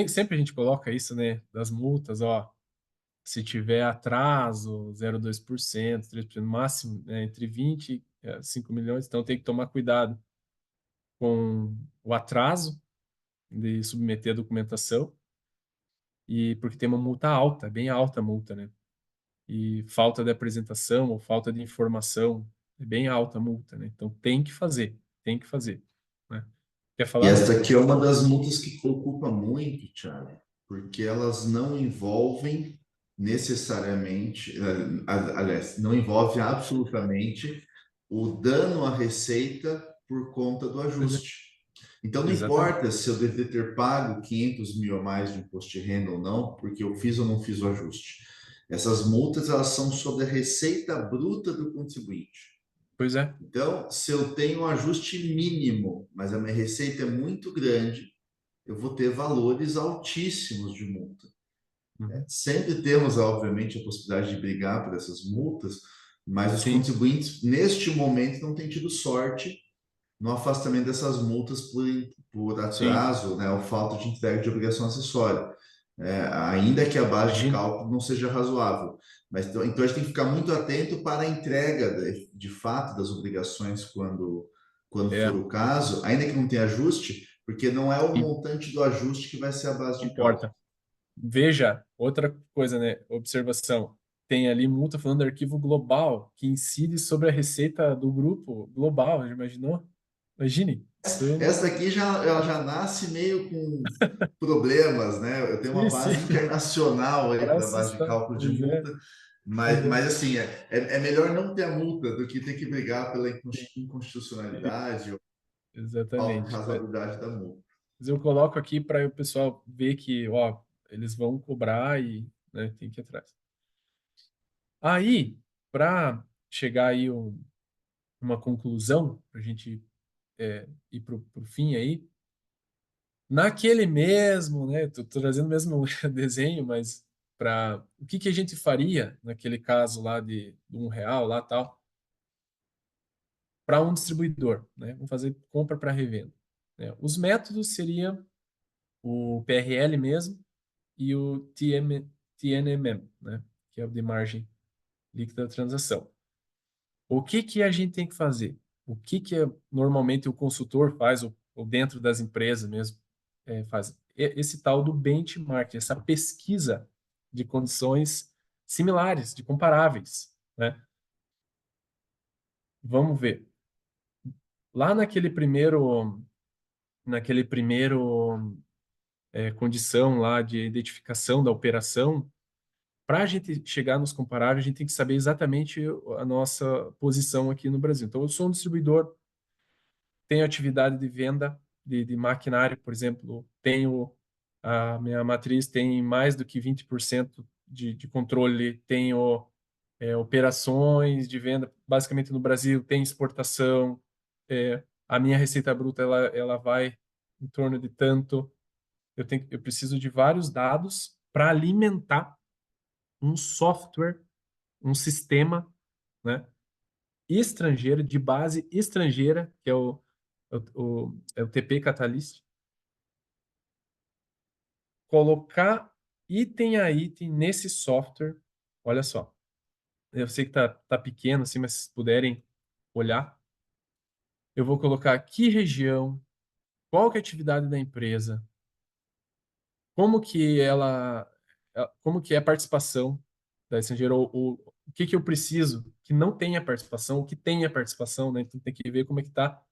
sempre a gente coloca isso, né, das multas, ó, se tiver atraso, 0,2%, 3% máximo, né, entre 20 e 5 milhões, então tem que tomar cuidado com o atraso de submeter a documentação, e porque tem uma multa alta, bem alta a multa, né? E falta de apresentação ou falta de informação, é bem alta a multa, né? Então tem que fazer, né? Quer E falar, esta Matheus? aqui é uma das multas que preocupa muito, Thiago, porque elas não envolvem necessariamente, aliás, não envolve absolutamente o dano à receita por conta do Pois é, ajuste. Então, não exatamente. importa se eu deveria ter pago 500 mil a mais de imposto de renda ou não, porque eu fiz ou não fiz o ajuste. Essas multas, elas são sobre a receita bruta do contribuinte. Pois é. Então, se eu tenho um ajuste mínimo, mas a minha receita é muito grande, eu vou ter valores altíssimos de multa. Uhum. Sempre temos, obviamente, a possibilidade de brigar por essas multas, mas os Sim, contribuintes, neste momento, não têm tido sorte no afastamento dessas multas por sim. atraso, né, ou falta de entrega de obrigação acessória. Ainda que a base de Imagina. cálculo não seja razoável. Mas, então a gente tem que ficar muito atento para a entrega de fato das obrigações quando for É, o caso, ainda que não tenha ajuste, porque não é o im- montante do ajuste que vai ser a base de cálculo. importa. Veja, outra coisa, né? Observação. Tem ali multa falando do arquivo global, que incide sobre a receita do grupo global, já imaginou? Imagine. Isso. Essa aqui ela já nasce meio com problemas, né? Eu tenho Sim, uma sim. base internacional aí Para para a base de assustar. cálculo de Pois é, multa, pois é. mas assim, é melhor não ter a multa do que ter que brigar pela Sim, inconstitucionalidade ou falta de exatamente. razoabilidade da multa. Mas eu coloco aqui para o pessoal ver que, ó, eles vão cobrar e, né, tem que ir atrás. Aí, para chegar aí uma conclusão, para a gente ir para o fim aí, naquele mesmo, né, tô trazendo mesmo o desenho, mas para o que que a gente faria naquele caso lá de R$ 1 lá tal, para um distribuidor, né? Vamos fazer compra para revenda, né? Os métodos seriam o PRL mesmo e o TNMM, né? Que é o de margem líquida da transação. O que que a gente tem que fazer? O que que normalmente o consultor faz, ou dentro das empresas mesmo, faz? Esse tal do benchmark, essa pesquisa de condições similares, de comparáveis, né? Vamos ver. Lá naquele primeiro condição lá de identificação da operação, para a gente chegar nos comparáveis, a gente tem que saber exatamente a nossa posição aqui no Brasil. Então, eu sou um distribuidor, tenho atividade de venda de maquinário, por exemplo, a minha matriz tem mais do que 20% de controle, tenho operações de venda, basicamente no Brasil, tem exportação, a minha receita bruta ela vai em torno de tanto. Eu preciso de vários dados para alimentar um software, um sistema, né, estrangeiro, de base estrangeira, que é o TP Catalyst, colocar item a item nesse software. Olha só, eu sei que tá pequeno assim, mas se puderem olhar, eu vou colocar que região, qual que é a atividade da empresa, como que ela, como que é a participação, da estrangeira, o que que eu preciso que não tenha participação, o que tenha participação, né? Então tem que ver como é que está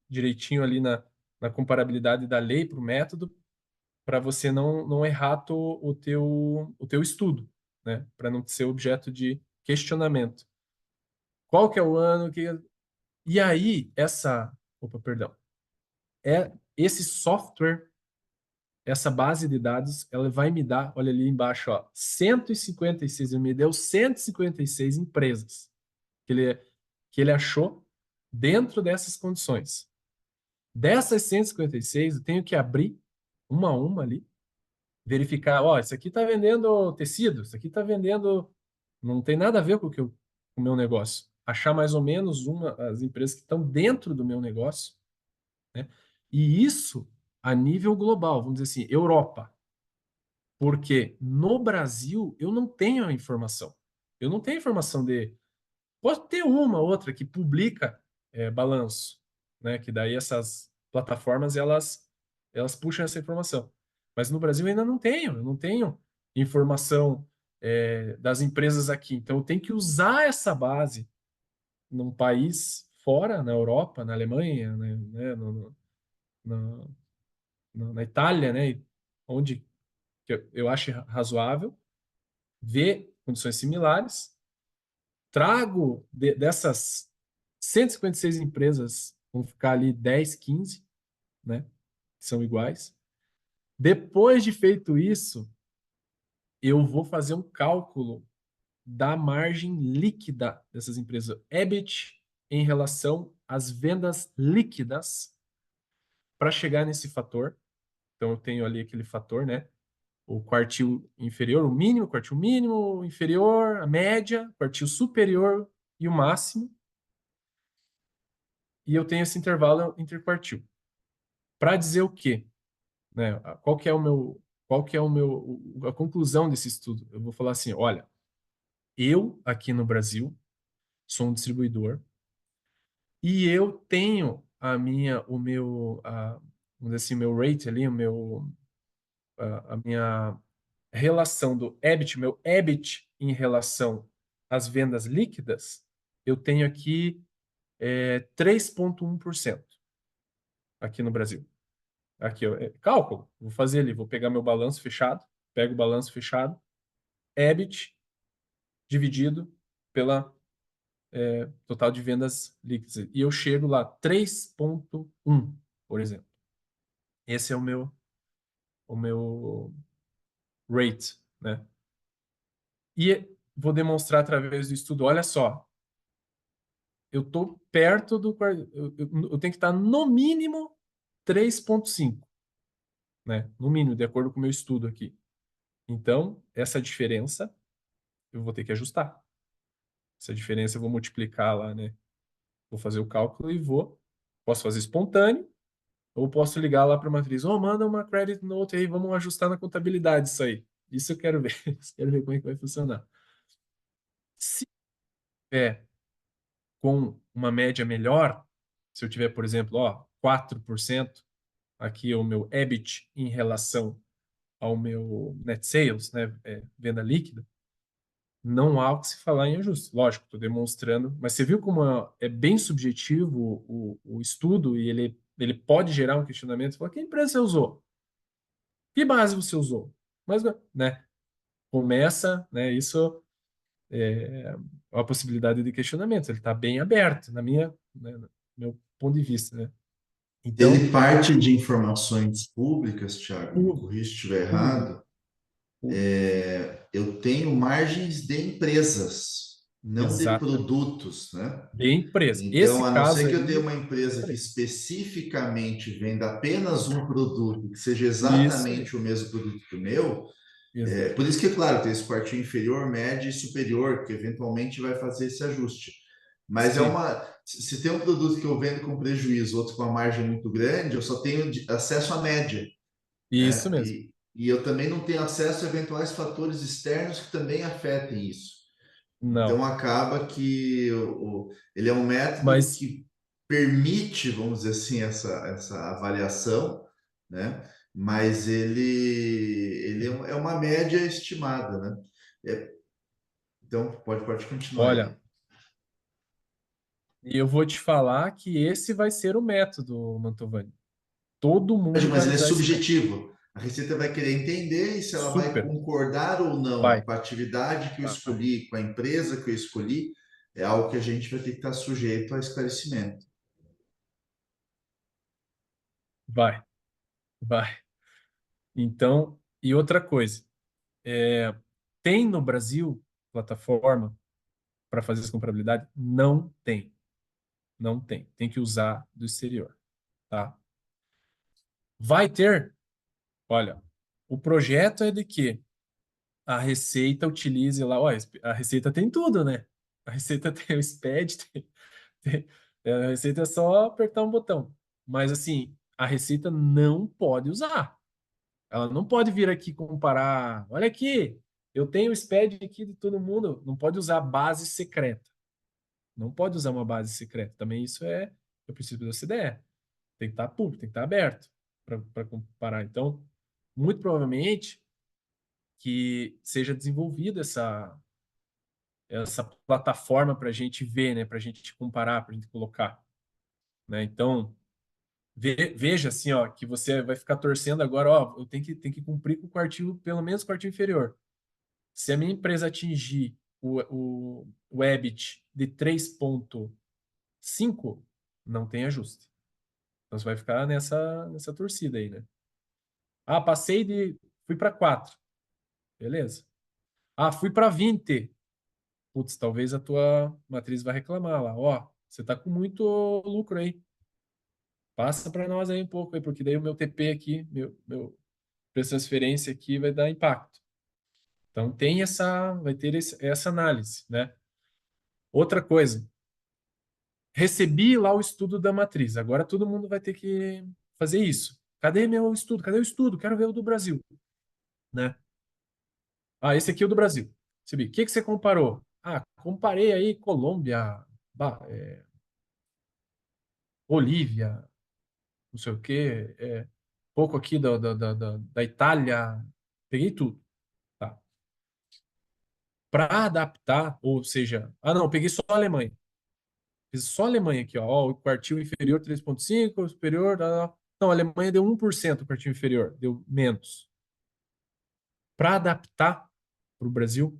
direitinho ali na comparabilidade da lei para o método, para você não errar o teu estudo, né? Para não ser objeto de questionamento. Qual que é o ano que... E aí, Opa, perdão. Esse software, essa base de dados, ela vai me dar, olha ali embaixo, ó, 156, ele me deu 156 empresas que ele achou dentro dessas condições. Dessas 156, eu tenho que abrir uma a uma ali, verificar, ó, isso aqui está vendendo tecido, isso aqui está vendendo, não tem nada a ver com o meu negócio. Achar mais ou menos as empresas que estão dentro do meu negócio, né? E isso a nível global, vamos dizer assim, Europa. Porque no Brasil eu não tenho a informação. Eu não tenho informação de. Pode ter uma outra que publica balanço, né? Que daí essas plataformas elas puxam essa informação. Mas no Brasil eu ainda não tenho. Eu não tenho informação das empresas aqui. Então eu tenho que usar essa base num país fora, na Europa, na Alemanha, né, na, na Itália, né? Onde que eu acho razoável ver condições similares, trago dessas 156 empresas, vão ficar ali 10, 15, né, que são iguais. Depois de feito isso, eu vou fazer um cálculo da margem líquida dessas empresas, EBIT em relação às vendas líquidas, para chegar nesse fator. Então eu tenho ali aquele fator, né? O quartil inferior, o mínimo, quartil mínimo, inferior, a média, quartil superior e o máximo. E eu tenho esse intervalo interquartil. Para dizer o quê? Né? A conclusão desse estudo? Eu vou falar assim, olha, eu aqui no Brasil sou um distribuidor e eu tenho vamos dizer assim, meu rate ali, a minha relação do EBIT, meu EBIT em relação às vendas líquidas, eu tenho aqui 3,1% aqui no Brasil. Aqui, ó, cálculo, vou fazer ali, vou pegar meu balanço fechado, pego o balanço fechado, EBIT dividido pela total de vendas líquidas. E eu chego lá, 3,1, por exemplo. Esse é o meu rate, né? E vou demonstrar através do estudo, olha só, eu estou perto eu tenho que estar no mínimo 3,5, né? No mínimo, de acordo com o meu estudo aqui. Então, essa diferença eu vou ter que ajustar. Essa diferença eu vou multiplicar lá, né? Vou fazer o cálculo e posso fazer espontâneo, ou posso ligar lá para a matriz, manda uma credit note aí, vamos ajustar na contabilidade isso aí. Isso eu quero ver. Quero ver como é que vai funcionar. Se tiver com uma média melhor, se eu tiver, por exemplo, 4%, aqui é o meu EBIT em relação ao meu net sales, né, venda líquida, não há o que se falar em ajuste. Lógico, estou demonstrando, mas você viu como é bem subjetivo o estudo e ele pode gerar um questionamento. Você fala, que empresa você usou? Que base você usou? Mas, né, começa, né, isso é uma possibilidade de questionamento. Ele está bem aberto, né, no meu ponto de vista, né? Então, Ele parte de informações públicas, Thiago, me público, corrija se estiver público, errado. público. Eu tenho margens de empresas, não de Exatamente. produtos, né? De empresa. Então, Esse a não caso ser que eu tenha aí, uma empresa que especificamente venda apenas um produto, que seja isso aí. exatamente o mesmo produto que o meu, Exato. por isso que, claro, tem esse quartil inferior, médio e superior, que eventualmente vai fazer esse ajuste. Mas Sim, se tem um produto que eu vendo com prejuízo, outro com uma margem muito grande, eu só tenho acesso à média, isso né? mesmo. E eu também não tenho acesso a eventuais fatores externos que também afetem isso. Então Não. acaba que ele é um método Mas, que permite, vamos dizer assim, essa avaliação, né? Mas ele é uma média estimada, né? Então, pode continuar aí. Olha, e eu vou te falar que esse vai ser o método, Mantovani. Todo mundo Mas vai ele é usar esse método. subjetivo. A Receita vai querer entender se ela vai Super. concordar ou não Vai. com a atividade que eu Vai. escolhi, com a empresa que eu escolhi, é algo que a gente vai ter que estar sujeito a esclarecimento. Vai. Vai. Então, e outra coisa, tem no Brasil plataforma para fazer essa comparabilidade? Não tem. Não tem. Tem que usar do exterior, tá? Vai ter, olha, o projeto é de que a Receita utilize lá, olha, a Receita tem tudo, né? A Receita tem o SPED, tem- a Receita é só apertar um botão. Mas assim, a Receita não pode usar. Ela não pode vir aqui comparar. Olha aqui, eu tenho o SPED aqui de todo mundo. Não pode usar base secreta. Não pode usar uma base secreta. Também isso é o princípio da CDE. Tem que estar público, tem que estar aberto para comparar. Então, muito provavelmente que seja desenvolvida essa plataforma para a gente ver, né, para a gente comparar, para a gente colocar, né? Então, veja assim, ó, que você vai ficar torcendo agora, ó, eu tenho que cumprir com o artigo, pelo menos com o artigo inferior. Se a minha empresa atingir o EBIT de 3,5, não tem ajuste. Então você vai ficar nessa torcida aí, né? Ah, fui para 4, beleza. Ah, fui para 20. Putz, talvez a tua matriz vai reclamar lá. Ó, você tá com muito lucro aí. Passa para nós aí um pouco aí, porque daí o meu TP aqui, meu preço de transferência aqui vai dar impacto. Então vai ter essa análise, né? Outra coisa, recebi lá o estudo da matriz. Agora todo mundo vai ter que fazer isso. Cadê meu estudo? Cadê o estudo? Quero ver o do Brasil, né? Ah, esse aqui é o do Brasil. Recebi. O que que você comparou? Ah, comparei aí Colômbia, Bolívia, não sei o quê, pouco aqui da Itália. Peguei tudo, tá? Para adaptar, ou seja, não, peguei só a Alemanha. Fiz só a Alemanha aqui, ó, o quartil inferior 3,5, o superior, não, a Alemanha deu 1% o quartil inferior, deu menos. Para adaptar para o Brasil,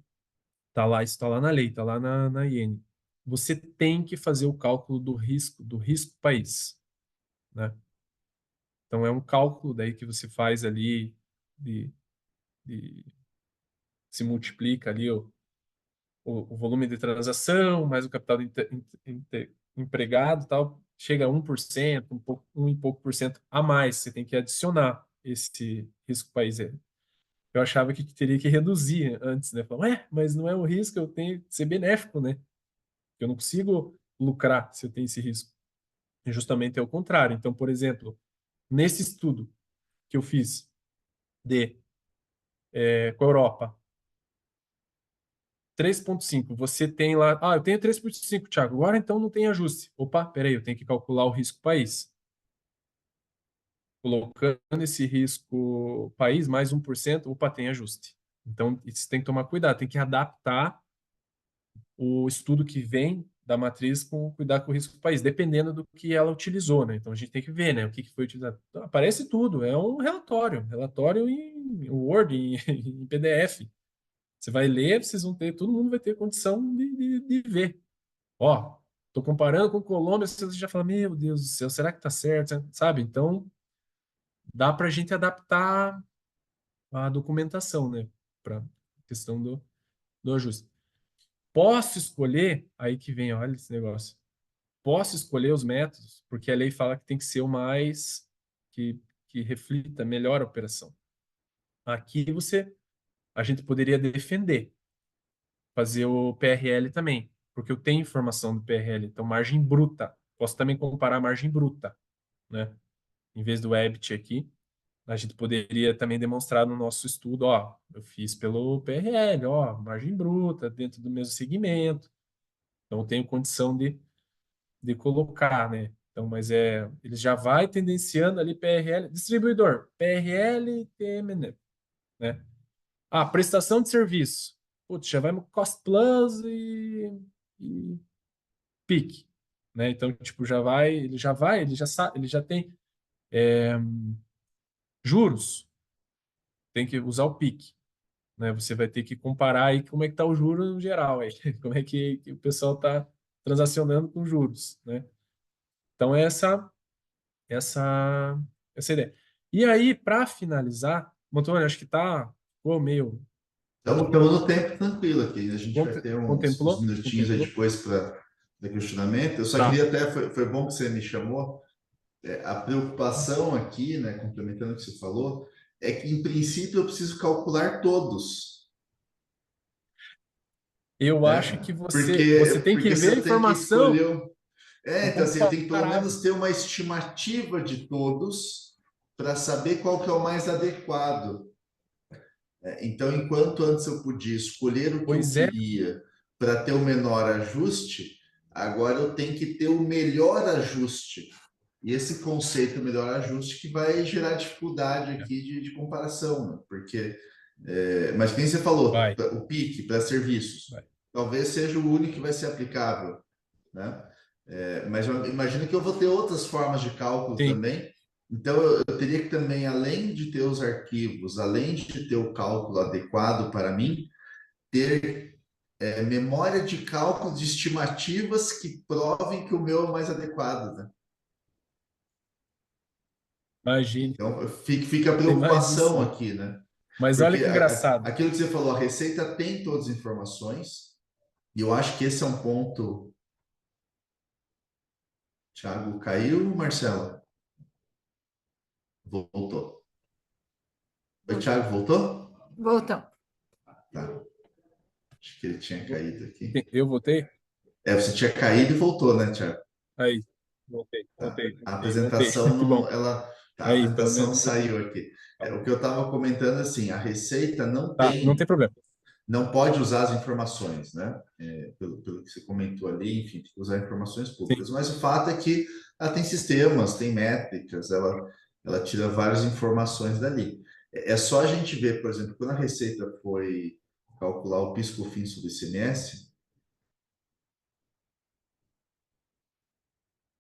tá lá, isso está lá na lei, está lá na IN. Você tem que fazer o cálculo do risco país, né? Então é um cálculo daí que você faz ali de, de se multiplica ali o volume de transação, mais o capital empregado, tal, chega a 1%, um e pouco por cento a mais. Você tem que adicionar esse risco país. Eu achava que teria que reduzir antes, né? Falar, ué, mas não é um risco, eu tenho que ser benéfico, né? Eu não consigo lucrar se eu tenho esse risco. E justamente é o contrário. Então, por exemplo, nesse estudo que eu fiz com a Europa, 3,5, você tem lá. Ah, eu tenho 3,5, Thiago. Agora então não tem ajuste. Opa, peraí, eu tenho que calcular o risco país. Colocando esse risco país mais 1%, opa, tem ajuste. Então, você tem que tomar cuidado, tem que adaptar o estudo que vem da matriz com cuidar com o risco país, dependendo do que ela utilizou, né? Então a gente tem que ver, né, o que foi utilizado. Então, aparece tudo, é um relatório em Word, em PDF. Você vai ler, vocês vão ter, todo mundo vai ter condição de ver. Ó, tô comparando com Colômbia, você já fala, meu Deus do céu, será que tá certo? Sabe? Então, dá para a gente adaptar a documentação, né? Para questão do ajuste. Posso escolher, aí que vem, olha esse negócio. Posso escolher os métodos, porque a lei fala que tem que ser o mais que reflita melhor a operação. Aqui a gente poderia defender, fazer o PRL também, porque eu tenho informação do PRL, então margem bruta. Posso também comparar a margem bruta, né? Em vez do EBIT aqui, a gente poderia também demonstrar no nosso estudo, ó, eu fiz pelo PRL, ó, margem bruta, dentro do mesmo segmento, então eu tenho condição de colocar, né? Então, mas ele já vai tendenciando ali PRL, distribuidor, PRL, TMN, né? Ah, prestação de serviço. putz, já vai no cost plus e PIC, né? Então, tipo, ele já sabe, ele já tem juros, tem que usar o PIC, né? Você vai ter que comparar aí como é que tá o juro geral aí, como é que o pessoal tá transacionando com juros, né? Então, essa, essa ideia. E aí, para finalizar, Antônio, acho que ficou meio. Estamos no tempo tranquilo aqui. A gente vai ter uns Contemplou? minutinhos aí Contemplou? depois para questionamento. Eu só Tá. queria até, foi bom que você me chamou. A preocupação aqui, né, complementando o que você falou, é que, em princípio, eu preciso calcular todos, Eu acho né? que você Porque, tem que porque se ver a eu tenho que informação escolher. Então, assim, eu tenho que pelo comparável. menos ter uma estimativa de todos para saber qual que é o mais adequado. Então, enquanto antes eu podia escolher o que eu Pois é, queria para ter o menor ajuste, agora eu tenho que ter o melhor ajuste. E esse conceito melhor ajuste que vai gerar dificuldade aqui de comparação, né? Porque, mas quem você falou, vai, o PIC para serviços, vai. talvez seja o único que vai ser aplicável, né? Mas eu imagino que eu vou ter outras formas de cálculo Sim, também. Então, eu teria que também, além de ter os arquivos, além de ter o cálculo adequado para mim, ter memória de cálculo de estimativas que provem que o meu é o mais adequado, né? imagine. Então, fica a Tem mais isso preocupação aí. aqui, né? Mas olha Porque que engraçado. aquilo que você falou, a Receita tem todas as informações, e eu acho que esse é um ponto. Thiago caiu, Marcelo? Voltou. Oi, Thiago, voltou? Voltou. Tá. Acho que ele tinha caído aqui. Eu votei? Você tinha caído e voltou, né, Thiago? Aí. Voltei, Tá. voltei, A voltei, voltei. apresentação Que não, bom. a Aí, pelo apresentação menos. saiu aqui. O que eu estava comentando assim, a Receita Tá, não tem problema. não pode usar as informações, né? Pelo que você comentou ali, enfim, tem que usar informações Sim. públicas. Mas o fato é que ela tem sistemas, tem métricas, ela tira várias informações dali. É só a gente ver, por exemplo, quando a Receita foi calcular o PIS/COFINS sobre o ICMS,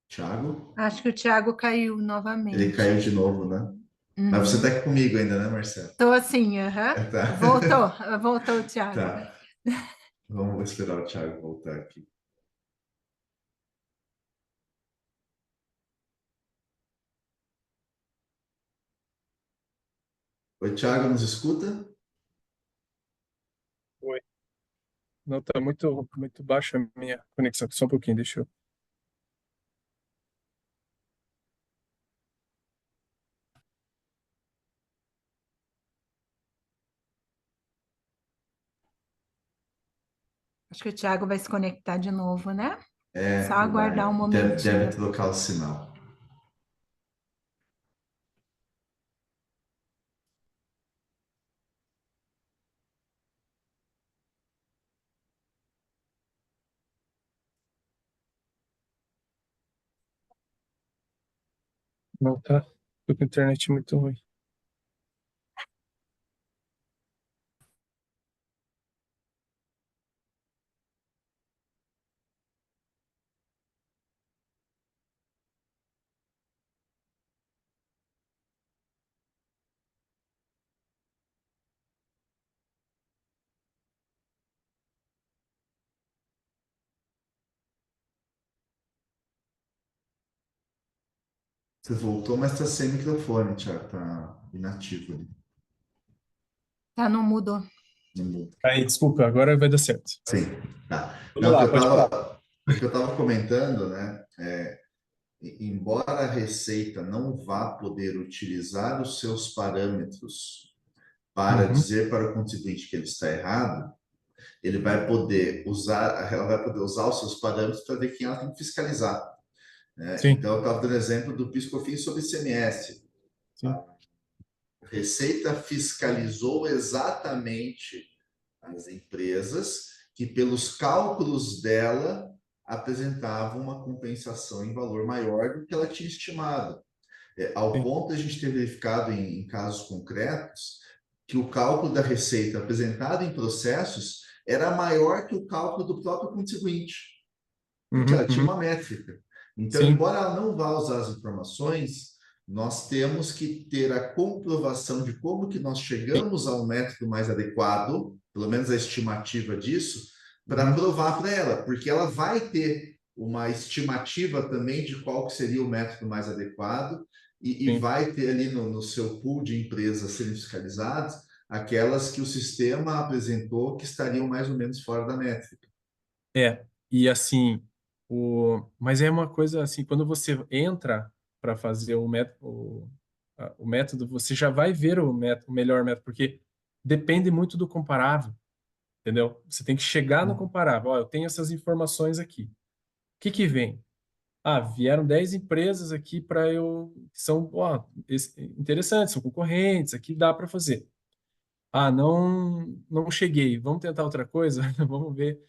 Thiago, Acho que o Thiago caiu ele caiu novamente. de novo, né? Mas você Uhum. está aqui comigo ainda, né, Marcelo? Tô assim, aham. Tá. Voltou o Thiago. Tá. Vamos esperar o Thiago voltar aqui. Oi, Thiago, nos escuta? Oi. Não, tá muito baixa a minha conexão. Só um pouquinho, deixa eu. Acho que o Thiago vai se conectar de novo, né? Só aguardar um Vai. Deve momentinho. trocar o sinal. Não tá. Tô com a internet muito ruim. Você voltou, mas está sem microfone, Thiago. Está inativo ali. Tá no mudo. No mudo. Aí, desculpa, agora vai dar certo. Sim, tá. Vamos Não, lá, pode falar. o que eu estava comentando, né? Embora a Receita não vá poder utilizar os seus parâmetros para Uhum. dizer para o contribuinte que ele está errado, ela vai poder usar os seus parâmetros para ver quem ela tem que fiscalizar, né? Sim, Então, eu estava dando exemplo do PIS/COFINS sobre ICMS. sim, A Receita fiscalizou exatamente as empresas que, pelos cálculos dela, apresentavam uma compensação em valor maior do que ela tinha estimado. Ao sim. ponto de a gente ter verificado em casos concretos que o cálculo da receita apresentado em processos era maior que o cálculo do próprio contribuinte, porque Uhum, ela tinha uhum. uma métrica. Então, Sim, embora ela não vá usar as informações, nós temos que ter a comprovação de como que nós sim. chegamos ao método mais adequado, pelo menos a estimativa disso, para Uhum, provar para ela, porque ela vai ter uma estimativa também de qual que seria o método mais adequado e sim. vai ter ali no seu pool de empresas serem fiscalizadas aquelas que o sistema apresentou que estariam mais ou menos fora da métrica. E assim, mas é uma coisa assim, quando você entra para fazer o método, você já vai ver o melhor método, porque depende muito do comparável, entendeu? Você tem que chegar no comparável. Ó, eu tenho essas informações aqui. O que que vem? Ah, vieram 10 empresas aqui para eu, que são, ó, interessantes, são concorrentes, aqui dá para fazer. Ah, não cheguei. Vamos tentar outra coisa? Vamos ver,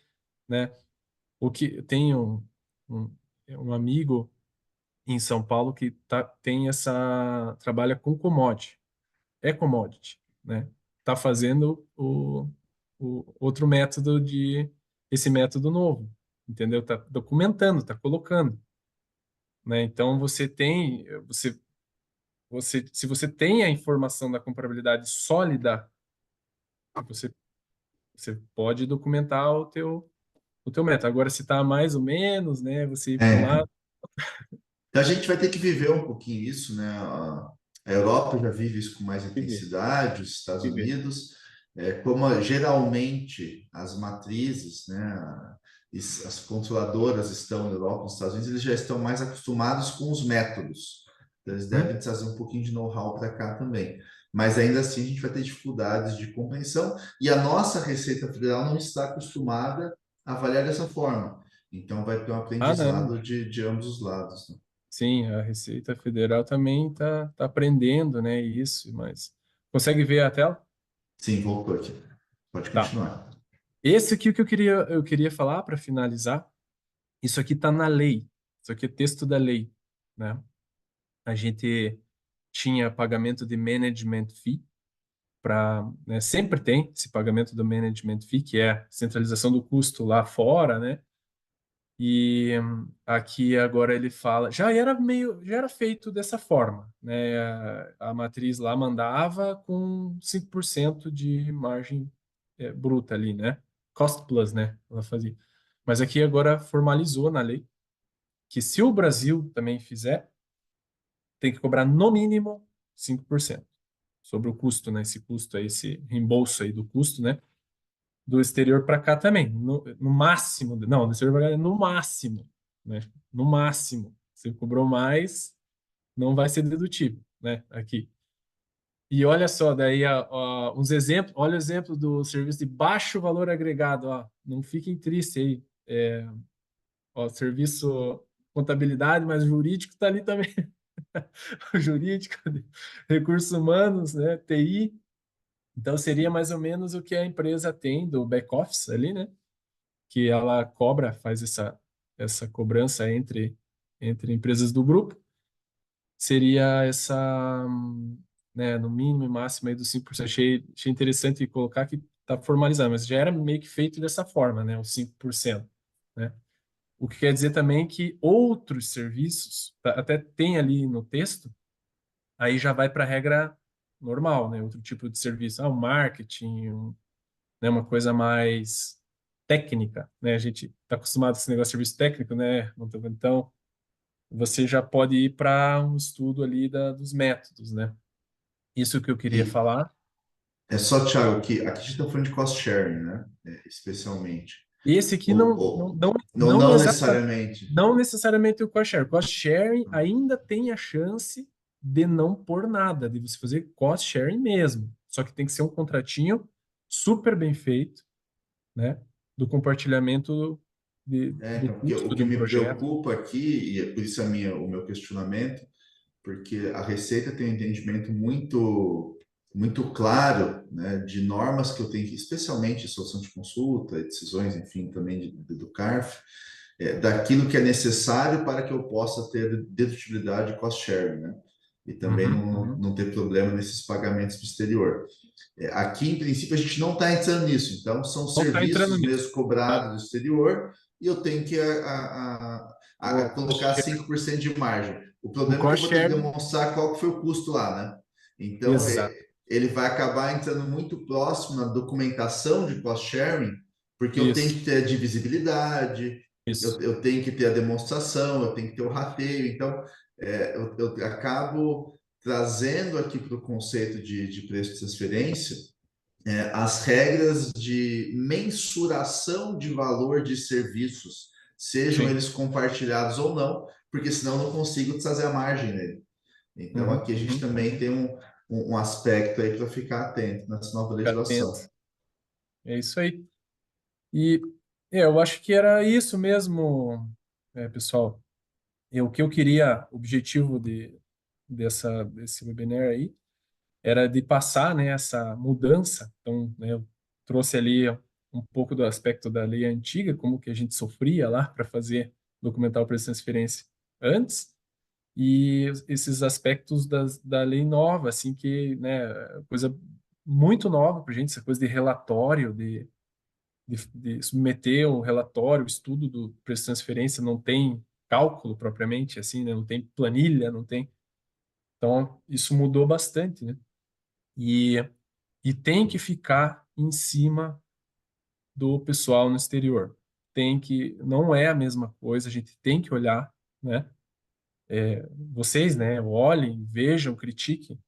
né? O que tem um, um amigo em São Paulo que tem essa trabalha com commodity, é commodity, né? Tá fazendo o outro método de esse método novo, entendeu? Tá documentando, tá colocando, né? Então se você tem a informação da comparabilidade sólida, você você pode documentar o teu método. Agora, se está mais ou menos, né, você ir para um É, lado, então a gente vai ter que viver um pouquinho isso, né? A Europa já vive isso com mais viver, intensidade, os Estados viver. Unidos, como geralmente as matrizes, né? As controladoras estão na Europa, nos Estados Unidos, eles já estão mais acostumados com os métodos. Então, eles devem trazer um pouquinho de know-how para cá também. Mas ainda assim a gente vai ter dificuldades de compreensão e a nossa Receita Federal não está acostumada a avaliar dessa forma. Então vai ter um Ah, não. aprendizado de ambos os lados, né? Sim, a Receita Federal também tá aprendendo, né, isso, mas consegue ver a tela? Sim, voltou aqui. Pode Tá. continuar. Esse aqui que eu queria falar para finalizar, isso aqui está na lei. Isso aqui é texto da lei, né? A gente tinha pagamento de management fee para, né, sempre tem esse pagamento do management fee, que é a centralização do custo lá fora, né? E aqui agora ele fala, já era feito dessa forma, né? A matriz lá mandava com 5% de margem bruta ali, né? Cost plus, né? Ela fazia. Mas aqui agora formalizou na lei que se o Brasil também fizer, tem que cobrar no mínimo 5% sobre o custo, né? Esse custo aí, esse reembolso aí do custo, né? Do exterior para cá também, no máximo, não, do exterior para cá, no máximo, né? No máximo. Se cobrou mais, não vai ser dedutível, né? Aqui. E olha só, daí uns exemplos, olha o exemplo do serviço de baixo valor agregado, ó, não fiquem tristes aí. Ó, serviço contabilidade, mas jurídico está ali também. O jurídico, recursos humanos, né? TI. Então seria mais ou menos o que a empresa tem do back-office ali, né? Que ela cobra, faz essa cobrança entre empresas do grupo, seria essa, né, no mínimo e máximo aí dos 5%. Achei interessante colocar que está formalizado, mas já era meio que feito dessa forma, né, os 5%, né? O que quer dizer também que outros serviços, até tem ali no texto, aí já vai para a regra normal, né? Outro tipo de serviço, o marketing, né, uma coisa mais técnica, né? A gente está acostumado com esse negócio de serviço técnico, né? Então, você já pode ir para um estudo ali dos métodos, né? Isso que eu queria E falar. é só, Thiago, que aqui a gente está falando de cost sharing, né? Especialmente. E esse aqui Não necessariamente. não necessariamente o cost sharing. Cost sharing ainda tem a chance de não pôr nada, de você fazer cost sharing mesmo. Só que tem que ser um contratinho super bem feito, né? Do compartilhamento do Então, porque custo o de que um me projeto. preocupa aqui, e é por isso o meu questionamento, porque a Receita tem um entendimento muito claro, né, de normas que eu tenho que, especialmente solução de consulta, decisões, enfim, também do CARF, daquilo que é necessário para que eu possa ter dedutibilidade e cost sharing, né? e também uhum. não ter problema nesses pagamentos para o exterior. Aqui, em princípio, a gente não está entrando nisso, então são Não está entrando serviços nisso. mesmo Tá? cobrados do exterior e eu tenho que a O colocar 5% de margem. O o problema é que eu cost vou ter que sharing, demonstrar qual que foi o custo lá, né? Então, exato. ele vai acabar entrando muito próximo na documentação de cost sharing, porque eu tenho Isso, que ter a divisibilidade, isso. eu tenho que ter a demonstração, eu tenho que ter o rateio. Então, eu acabo trazendo aqui para o conceito de preço de transferência as regras de mensuração de valor de serviços, sejam Sim. eles compartilhados ou não, porque senão eu não consigo trazer a margem nele. Então, Uhum, aqui a gente uhum. também tem um aspecto aí para ficar atento nessa nova Fica atento. legislação. É isso aí. E eu acho que era isso mesmo, pessoal. O que eu queria, o objetivo desse webinar aí, era de passar, né, essa mudança. Então, né, eu trouxe ali um pouco do aspecto da lei antiga, como que a gente sofria lá para fazer documentar o preço de transferência antes, e esses aspectos da lei nova, assim, que, né, coisa muito nova para a gente, essa coisa de relatório, de submeter o relatório, o estudo do preço de transferência, não tem cálculo propriamente, assim, né, não tem planilha, não tem. Então, isso mudou bastante, né? E, e tem que ficar em cima do pessoal no exterior. Tem que, não é a mesma coisa, a gente tem que olhar, né? Vocês, né, olhem, vejam, critiquem,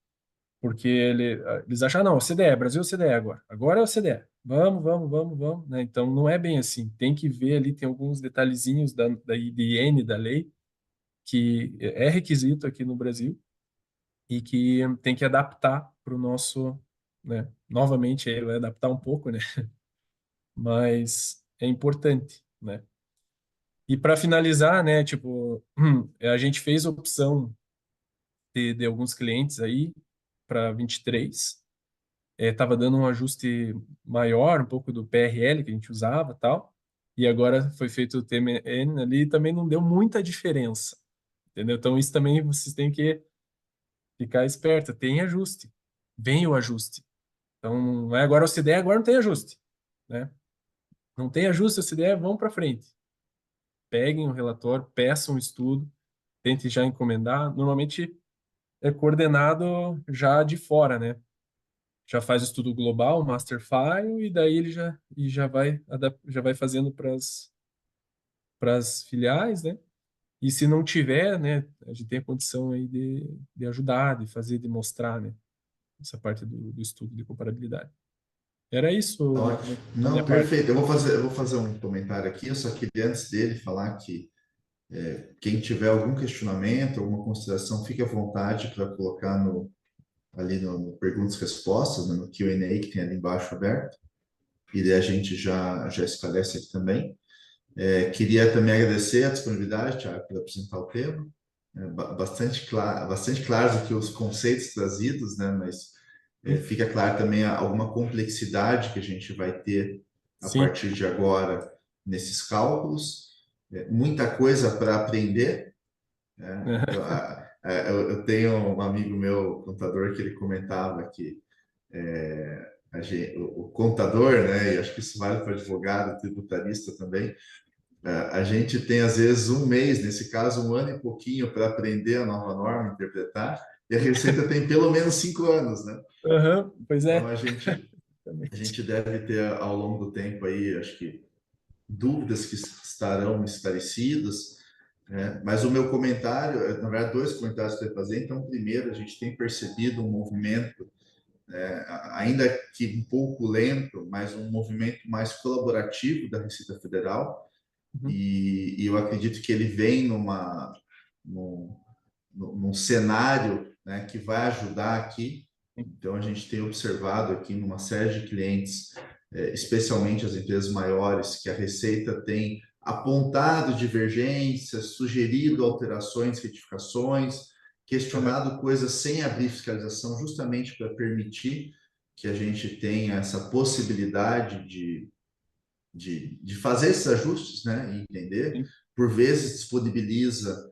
porque eles acham, ah, não, OCDE, Brasil é OCDE agora. Agora é OCDE. Vamos, vamos, vamos, vamos, né? Então não é bem assim. Tem que ver ali, tem alguns detalhezinhos da IDN, da lei, que é requisito aqui no Brasil e que tem que adaptar para o nosso, né? Novamente, ele vai adaptar um pouco, né? Mas é importante, né? E para finalizar, né, tipo, a gente fez opção de alguns clientes aí para 23, estava dando um ajuste maior, um pouco do PRL que a gente usava, tal. E agora foi feito o TMN ali e também não deu muita diferença, entendeu? Então isso também vocês têm que ficar esperto, tem ajuste. Vem o ajuste. Então não é agora o CDE, agora não tem ajuste, né? Não tem ajuste, o CDE, vão para frente. Peguem o relatório, peçam o estudo, tentem já encomendar. Normalmente é coordenado já de fora, né? Já faz o estudo global, o master file, e daí ele já vai fazendo para as filiais, né? E se não tiver, né, a gente tem a condição aí de ajudar, de fazer, de mostrar, né, essa parte do estudo de comparabilidade. Era isso Ótimo. da minha Não, parte. perfeito. Eu vou fazer um comentário aqui. Eu só queria, antes dele, falar que quem tiver algum questionamento, alguma consideração, fique à vontade para colocar ali no perguntas e respostas, né, no Q&A que tem ali embaixo aberto, e daí a gente já esclarece aqui também. Queria também agradecer a disponibilidade, Thiago, para apresentar o tema. Bastante claros aqui os conceitos trazidos, né, mas fica claro também alguma complexidade que a gente vai ter a Sim. partir de agora nesses cálculos. Muita coisa para aprender, né? Então, eu tenho um amigo meu, contador, que ele comentava que o contador, né, e acho que isso vale para advogado, tributarista também, a gente tem às vezes um mês, nesse caso um ano e pouquinho, para aprender a nova norma, interpretar, e a Receita tem pelo menos 5 anos, né? Aham, pois Então é. a Exatamente. gente deve ter ao longo do tempo aí, acho que dúvidas que estarão esclarecidas, né? Mas o meu comentário, na verdade, dois comentários que eu ia fazer. Então, primeiro, a gente tem percebido um movimento, ainda que um pouco lento, mas um movimento mais colaborativo da Receita Federal, Uhum. e eu acredito que ele vem num, num cenário, né, que vai ajudar aqui. Então, a gente tem observado aqui numa série de clientes, especialmente as empresas maiores, que a Receita tem apontado divergências, sugerido alterações, retificações, Aham. questionado coisas sem abrir fiscalização, justamente para permitir que a gente tenha essa possibilidade de fazer esses ajustes, né, e entender. Sim. Por vezes disponibiliza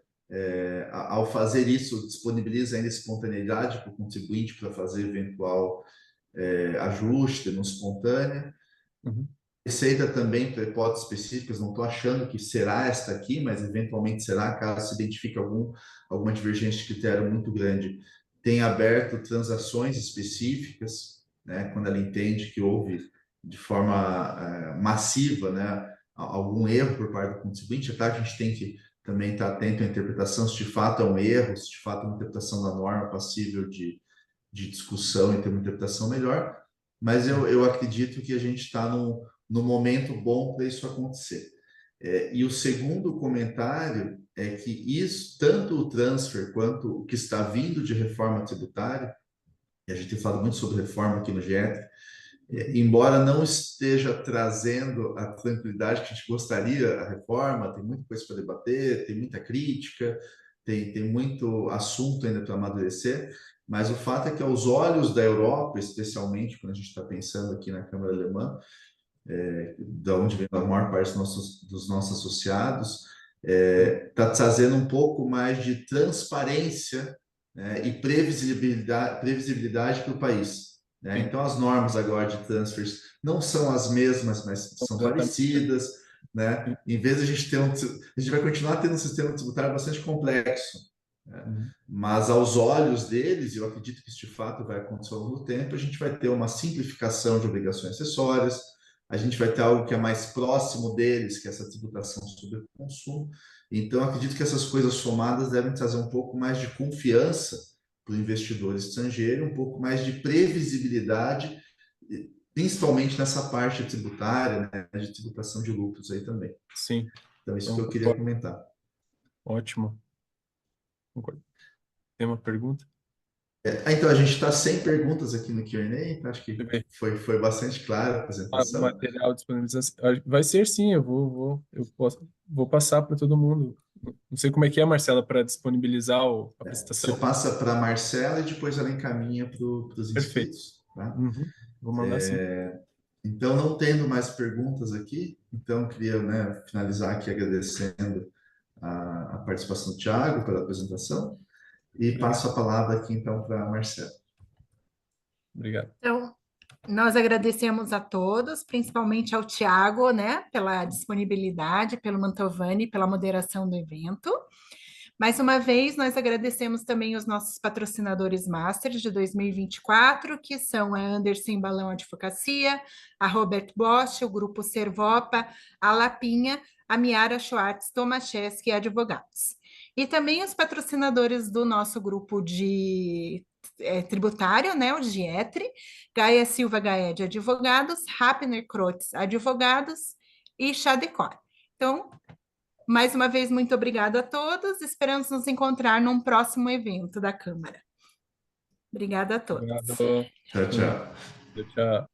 Ao fazer isso, disponibiliza ainda espontaneidade para o contribuinte para fazer eventual ajuste no espontâneo. Uhum. Receita também para hipóteses específicas, não estou achando que será esta aqui, mas eventualmente será, caso se identifique alguma divergência de critério muito grande. Tem aberto transações específicas, né, quando ela entende que houve de forma massiva, né, algum erro por parte do contribuinte. É claro que a gente tem que também estar atento à interpretação, se de fato é um erro, se de fato é uma interpretação da norma passível de discussão e ter uma interpretação melhor, mas eu acredito que a gente está no momento bom para isso acontecer. E o segundo comentário é que isso, tanto o transfer quanto o que está vindo de reforma tributária, e a gente tem falado muito sobre reforma aqui no GET, embora não esteja trazendo a tranquilidade que a gente gostaria, a reforma, tem muita coisa para debater, tem muita crítica, tem muito assunto ainda para amadurecer, mas o fato é que aos olhos da Europa, especialmente quando a gente está pensando aqui na Câmara Alemã, da onde vem a maior parte dos nossos associados, está trazendo um pouco mais de transparência, né, e previsibilidade para o país. Né? Então, as normas agora de transfers não são as mesmas, mas são parecidas. Né? Em vez de a gente ter a gente vai continuar tendo um sistema tributário bastante complexo. Né? Mas aos olhos deles, e eu acredito que isso de fato vai acontecer ao longo do tempo, a gente vai ter uma simplificação de obrigações acessórias, a gente vai ter algo que é mais próximo deles, que é essa tributação sobre o consumo. Então, acredito que essas coisas somadas devem trazer um pouco mais de confiança para o investidor estrangeiro, um pouco mais de previsibilidade, principalmente nessa parte tributária, né, de tributação de lucros aí também. Sim. Então, isso que eu queria comentar. Ótimo. Concordo. Tem uma pergunta? Então, a gente está sem perguntas aqui no Q&A, acho que foi bastante clara a apresentação. Material disponibilização. Vai ser sim, eu vou passar para todo mundo. Não sei como é que é, Marcela, para disponibilizar a apresentação. Você passa para a Marcela e depois ela encaminha para os inscritos. Tá? Vou mandar sim. Então, não tendo mais perguntas aqui, então queria, né, finalizar aqui agradecendo a participação do Thiago pela apresentação e passo a palavra aqui então para a Marcela. Obrigado. Então, nós agradecemos a todos, principalmente ao Thiago, né, pela disponibilidade, pelo Mantovani, pela moderação do evento. Mais uma vez, nós agradecemos também os nossos patrocinadores Masters de 2024, que são a Anderson Balão Advocacia, a Robert Bosch, o Grupo Servopa, a Lapinha, a Miara Schwartz Tomaszewski Advogados. E também os patrocinadores do nosso grupo de tributário, né, o GIETRE, Gaia Silva Gaed Advogados, Rapner Crotz Advogados e Chadecor. Então, mais uma vez, muito obrigada a todos. Esperamos nos encontrar num próximo evento da Câmara. Obrigada a todos. Obrigado. Tchau, tchau. Tchau.